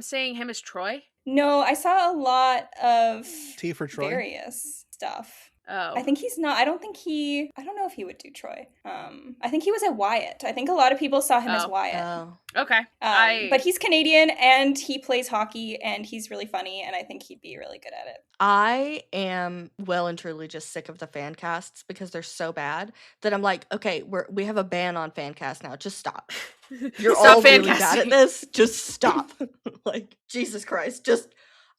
saying him as Troy? No, I saw a lot of T for Troy. Various stuff. Oh. I think he's not. I don't know if he would do Troy. I think he was at Wyatt. I think a lot of people saw him as Wyatt. Oh. Okay. But he's Canadian and he plays hockey and he's really funny and I think he'd be really good at it. I am well and truly just sick of the fan casts because they're so bad that I'm like, okay, we have a ban on fan cast now. Just stop. You're all really bad at this. Just stop. Like, Jesus Christ.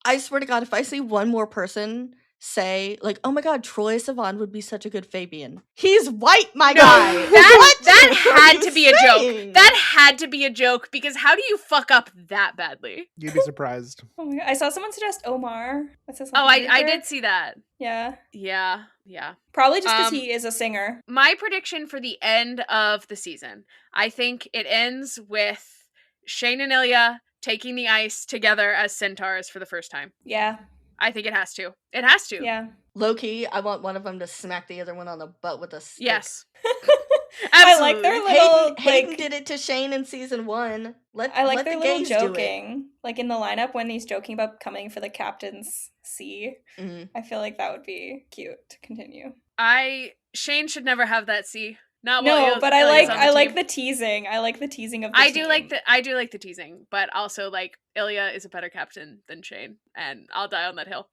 I swear to God, if I see one more person say, like, oh my God, Troye Sivan would be such a good Fabian. He's white, my guy. That had to be a joke. That had to be a joke because how do you fuck up that badly? You'd be surprised. Oh my God. I saw someone suggest Omar. I did see that. Yeah. Yeah. Probably just because he is a singer. My prediction for the end of the season, I think it ends with Shane and Ilya taking the ice together as centaurs for the first time. Yeah. I think it has to. It has to. Yeah. Low-key, I want one of them to smack the other one on the butt with a stick. Yes. I like their little Hayden did it to Shane in season 1. I like their little joking. Like in the lineup when he's joking about coming for the captain's C. Mm-hmm. I feel like that would be cute to continue. Shane should never have that C. But I like the teasing. I like the teasing of the team. I do like the teasing, but also like Ilya is a better captain than Shane, and I'll die on that hill.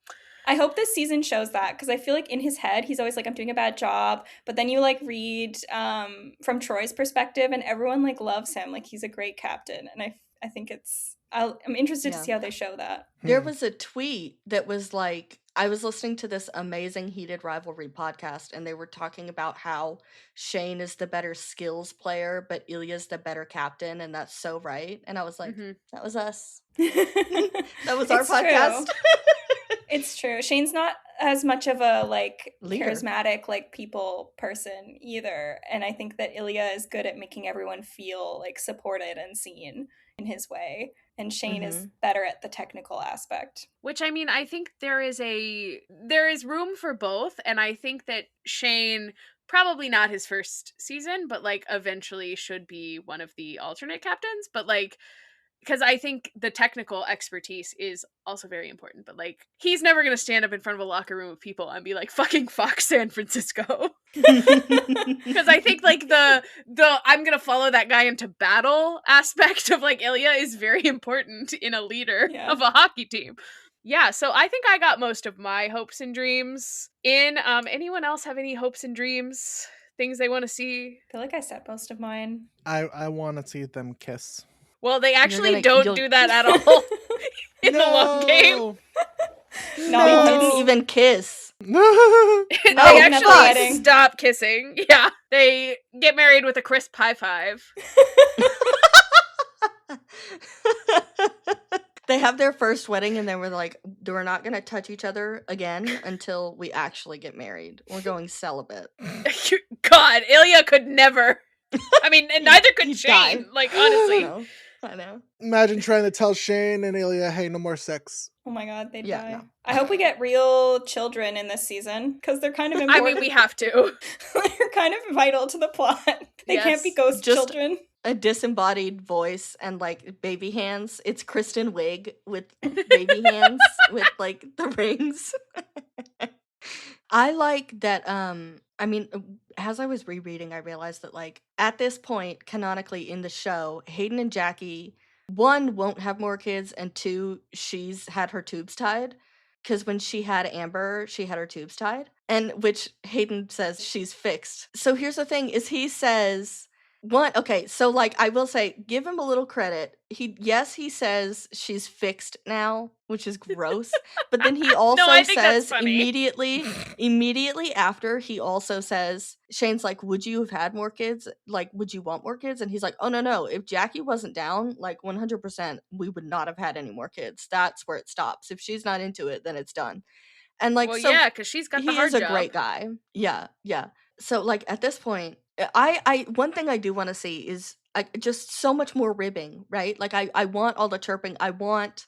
I hope this season shows that because I feel like in his head he's always like, I'm doing a bad job, but then you like read from Troy's perspective and everyone like loves him, like he's a great captain, and I think I'm interested to see how they show that. There was a tweet that was like, I was listening to this amazing Heated Rivalry podcast, and they were talking about how Shane is the better skills player, but Ilya's the better captain, and that's so right. And I was like, that was us. That was our podcast. It's true. Shane's not as much of a like leader, charismatic like people person either, and I think that Ilya is good at making everyone feel like supported and seen in his way. And Shane is better at the technical aspect. Which, I mean, I think there is room for both. And I think that Shane, probably not his first season, but like eventually should be one of the alternate captains. But like, because I think the technical expertise is also very important. But like, he's never going to stand up in front of a locker room of people and be like, fucking fuck San Francisco. Because I think like the I'm going to follow that guy into battle aspect of like Ilya is very important in a leader of a hockey team. Yeah, so I think I got most of my hopes and dreams in. Anyone else have any hopes and dreams? Things they want to see? I feel like I said most of mine. I want to see them kiss. Well, they actually don't do that at all in the long game. They didn't even kiss. They actually stop kissing. Yeah, they get married with a crisp high five. They have their first wedding and then we're like, we're not going to touch each other again until we actually get married. We're going celibate. God, Ilya could never. I mean, and neither could Shane. Die. Like, honestly. I know. Imagine trying to tell Shane and Ilya, hey, no more sex. Oh my God, they'd die. No. I hope we get real children in this season because they're kind of important. I mean, we have to. They're kind of vital to the plot. They can't be ghost children. A disembodied voice and like baby hands. It's Kristen Wiig with baby hands with like the rings. I like that. I mean, as I was rereading, I realized that like at this point, canonically in the show, Hayden and Jackie, 1, won't have more kids, and 2, she's had her tubes tied. Because when she had Amber, she had her tubes tied, and which Hayden says she's fixed. So here's the thing: is he says. Okay, so like I will say, give him a little credit. He says she's fixed now, which is gross. But then he also says immediately after, he also says, Shane's like, would you have had more kids? Like, would you want more kids? And he's like, oh no. If Jackie wasn't down, like 100%, we would not have had any more kids. That's where it stops. If she's not into it, then it's done. And like, well, yeah, because she's got the hard job. He is a great guy. Yeah. So like at this point, I one thing I do want to see is just so much more ribbing, right? Like I want all the chirping. I want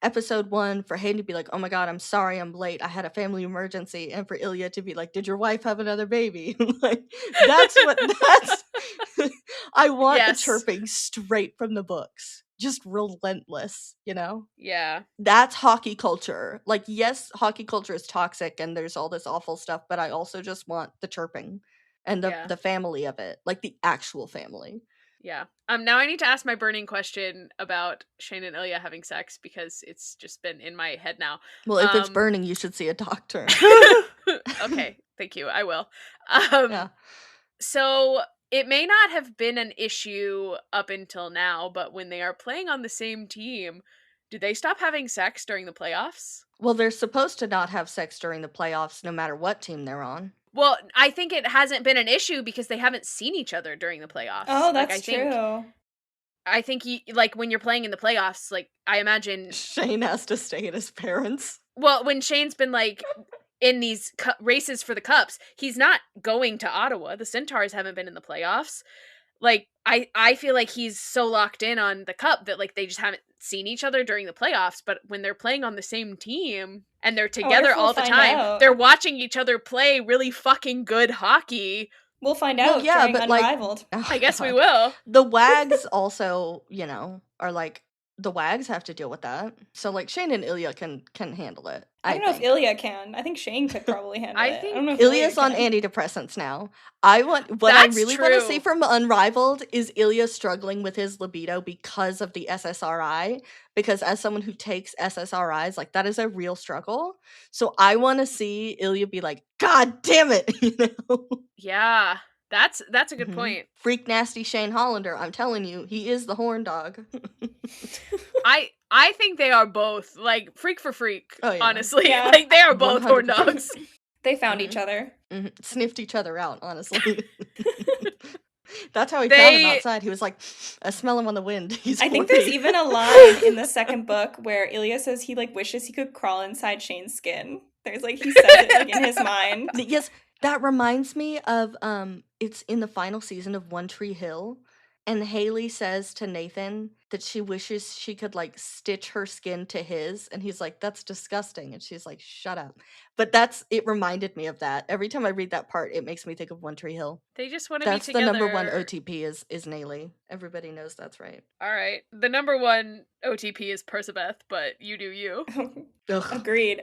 episode 1 for Hayden to be like, "Oh my god, I'm sorry I'm late. I had a family emergency." And for Ilya to be like, "Did your wife have another baby?" Like that's I want the Yes. chirping straight from the books. Just relentless, you know? Yeah. That's hockey culture. Like, yes, hockey culture is toxic and there's all this awful stuff, but I also just want the chirping and Yeah. the family of it, like the actual family. Yeah. Now I need to ask my burning question about Shane and Ilya having sex because it's just been in my head now. Well, if it's burning, you should see a doctor. Okay, thank you. I will. Yeah. So it may not have been an issue up until now, but when they are playing on the same team, do they stop having sex during the playoffs? Well, they're supposed to not have sex during the playoffs no matter what team they're on. Well, I think it hasn't been an issue because they haven't seen each other during the playoffs. Oh, Like, that's true. I think like when you're playing in the playoffs, like I imagine Shane has to stay at his parents'. well, when Shane's been like in these races for the cups, he's not going to Ottawa. The Centaurs haven't been in the playoffs. Like I feel like he's so locked in on the cup that like they just haven't seen each other during the playoffs, but when they're playing on the same team and they're together all the time, they're watching each other play really fucking good hockey. We'll find out during Unrivaled. Like, I guess we will. The Wags also, you know, are like the Wags have to deal with that. So like Shane and Ilya can handle it. I don't know if Ilya can. I think Shane could probably handle it. I don't know if Ilya's on antidepressants now. I want I really want to see from Unrivaled is Ilya struggling with his libido because of the SSRI. Because as someone who takes SSRIs, like that is a real struggle. So I want to see Ilya be like, "God damn it!" You know? Yeah. That's a good point. Freak nasty Shane Hollander. I'm telling you, he is the horn dog. I think they are both like freak for freak. Oh, yeah. Honestly, like they are both 100%. Horn dogs. They found each other, sniffed each other out. Honestly, that's how he found him outside. He was like, "I smell him on the wind." I think there's even a line in the second book where Ilya says he like wishes he could crawl inside Shane's skin. There's like he says it like in his mind. Yes. That reminds me of it's in the final season of One Tree Hill, and Haley says to Nathan that she wishes she could like stitch her skin to his, and he's like, "That's disgusting," and she's like, "Shut up." But it reminded me of that. Every time I read that part, it makes me think of One Tree Hill. They just want to be together. That's the number 1 OTP is Naley. Everybody knows that's right. All right. The number 1 OTP is Persebeth, but you do you. Agreed.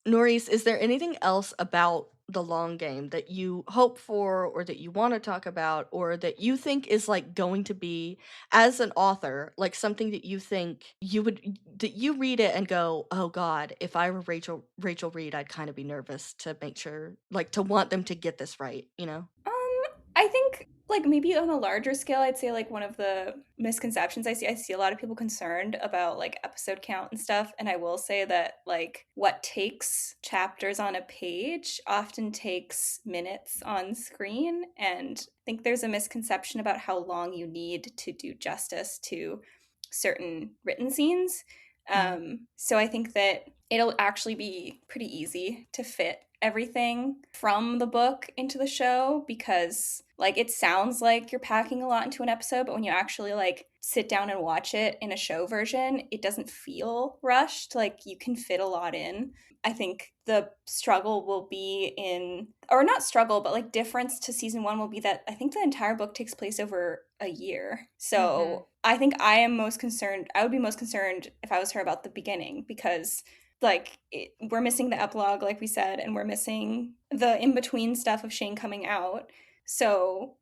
Norees, is there anything else about the long game that you hope for or that you want to talk about or that you think is like going to be, as an author, like something that you think that you read it and go, "Oh god, if I were Rachel Reed, I'd kind of be nervous to make sure, like, to want them to get this right," you know? I think like maybe on a larger scale, I'd say like one of the misconceptions I see a lot of people concerned about like episode count and stuff. And I will say that like what takes chapters on a page often takes minutes on screen. And I think there's a misconception about how long you need to do justice to certain written scenes. So I think that it'll actually be pretty easy to fit everything from the book into the show because like it sounds like you're packing a lot into an episode, but when you actually like sit down and watch it in a show version, it doesn't feel rushed. Like you can fit a lot in. I think the struggle will be or not struggle, but like difference to season 1 will be that I think the entire book takes place over a year. So I think I would be most concerned if I was her about the beginning because like we're missing the epilogue, like we said, and we're missing the in-between stuff of Shane coming out. So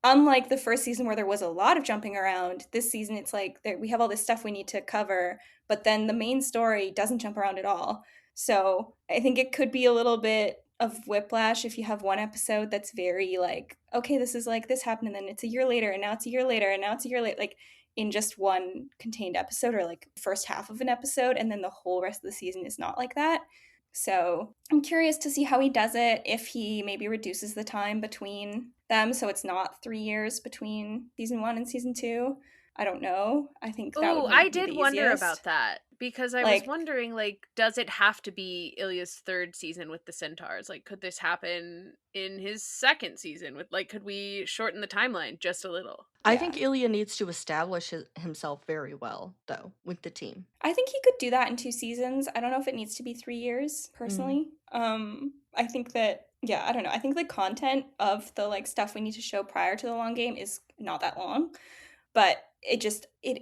unlike the first season where there was a lot of jumping around, this season it's like we have all this stuff we need to cover, but then the main story doesn't jump around at all. So I think it could be a little bit of whiplash if you have one episode that's very like, okay, this is like this happened and then it's a year later and now it's a year later and now it's a year later, like in just one contained episode or like first half of an episode, and then the whole rest of the season is not like that. So I'm curious to see how he does it, if he maybe reduces the time between them so it's not 3 years between season 1 and season 2. I don't know. I think that would Oh, maybe I be did the wonder easiest. about that because I was Like, wondering, like, does it have to be Ilya's third season with the Centaurs? Like, could this happen in his second season with, like, could we shorten the timeline just a little? I Yeah. think Ilya needs to establish himself very well, though, with the team. I think he could do that in 2 seasons. I don't know if it needs to be 3 years, personally. I think that, yeah, I don't know. I think the content of the, like, stuff we need to show prior to the long game is not that long, but it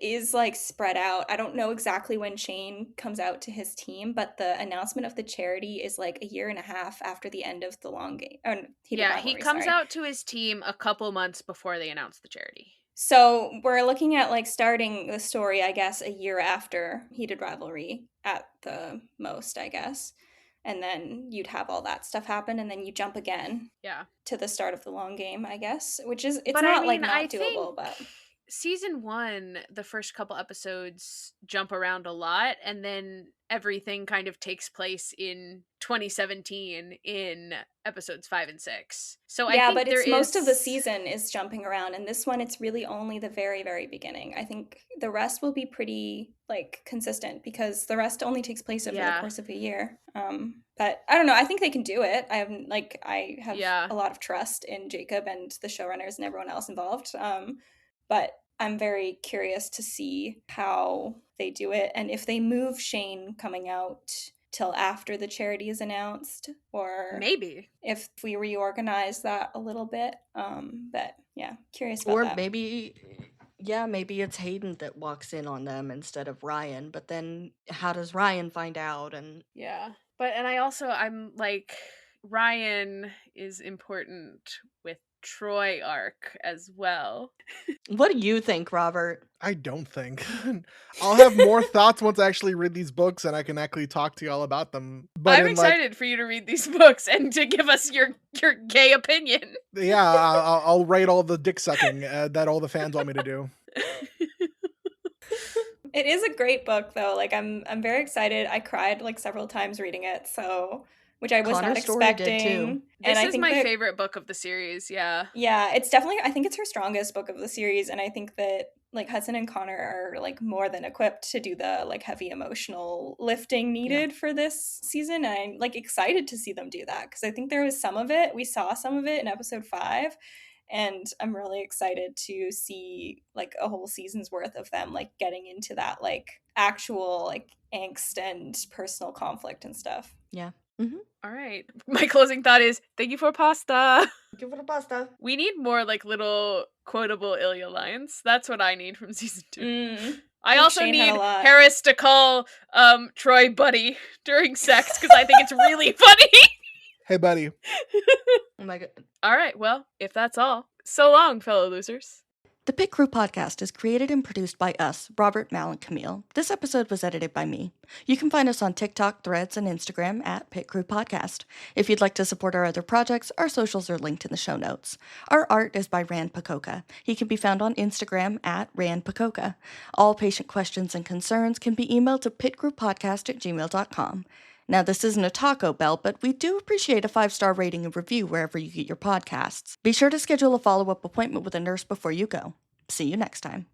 is, like, spread out. I don't know exactly when Shane comes out to his team, but the announcement of the charity is, like, a year and a half after the end of the long game, or Heated Yeah, he Rivalry, comes sorry. out to his team a couple months before they announce the charity. So we're looking at, like, starting the story, I guess, a year after Heated Rivalry at the most, I guess. And then you'd have all that stuff happen, and then you jump again Yeah. to the start of the long game, I guess, which is, it's But not, I mean, like, I not doable, but think season 1, the first couple episodes jump around a lot, and then everything kind of takes place in 2017 in episodes 5 and 6. So I yeah, think but there it's most of the is season is jumping around, and this one, it's really only the very, very beginning. I think the rest will be pretty, like, consistent because the rest only takes place over the Yeah. course of a year. But I don't know. I think they can do it. I have Yeah. a lot of trust in Jacob and the showrunners and everyone else involved. But I'm very curious to see how they do it and if they move Shane coming out till after the charity is announced, or Maybe. if we reorganize that a little bit. But yeah, curious about Or that. maybe it's Hayden that walks in on them instead of Ryan, but then how does Ryan find out? And Yeah. But and I'm like, Ryan is important with Troy arc as well. what do you think, Robert? I don't think. I'll have more thoughts once I actually read these books and I can actually talk to y'all about them. But I'm in like, excited for you to read these books and to give us your gay opinion. yeah, I'll write all the dick sucking that all the fans want me to do. It is a great book though. Like, I'm very excited. I cried, like, several times reading it, so, which I was not Connor's story did, too. expecting. This And I is think my that, favorite book of the series, yeah. yeah, it's definitely, I think it's her strongest book of the series, and I think that, like, Hudson and Connor are, like, more than equipped to do the, like, heavy emotional lifting needed for this season, and I'm, like, excited to see them do that because I think there was some of it, we saw some of it in episode 5, and I'm really excited to see, like, a whole season's worth of them, like, getting into that, like, actual, like, angst and personal conflict and stuff. Yeah. All right. My closing thought is thank you for pasta. Give it a pasta. We need more like little quotable Ilya lines. That's what I need from season 2. I think also Shane had a need lot. Harris to call Troy buddy during sex because I think it's really funny. Hey, buddy. Oh my god. All right, well, if that's all, so long, fellow losers. The Pit Crew podcast is created and produced by us, Robert, Mal, and Camille. This episode was edited by me. You can find us on TikTok, Threads, and Instagram at Pit Crew Podcast. If you'd like to support our other projects, our socials are linked in the show notes. Our art is by Rand Pacoca. He can be found on Instagram at Rand Pacoca. All patient questions and concerns can be emailed to pitcrewpodcast@gmail.com. Now, this isn't a Taco Bell, but we do appreciate a 5-star rating and review wherever you get your podcasts. Be sure to schedule a follow-up appointment with a nurse before you go. See you next time.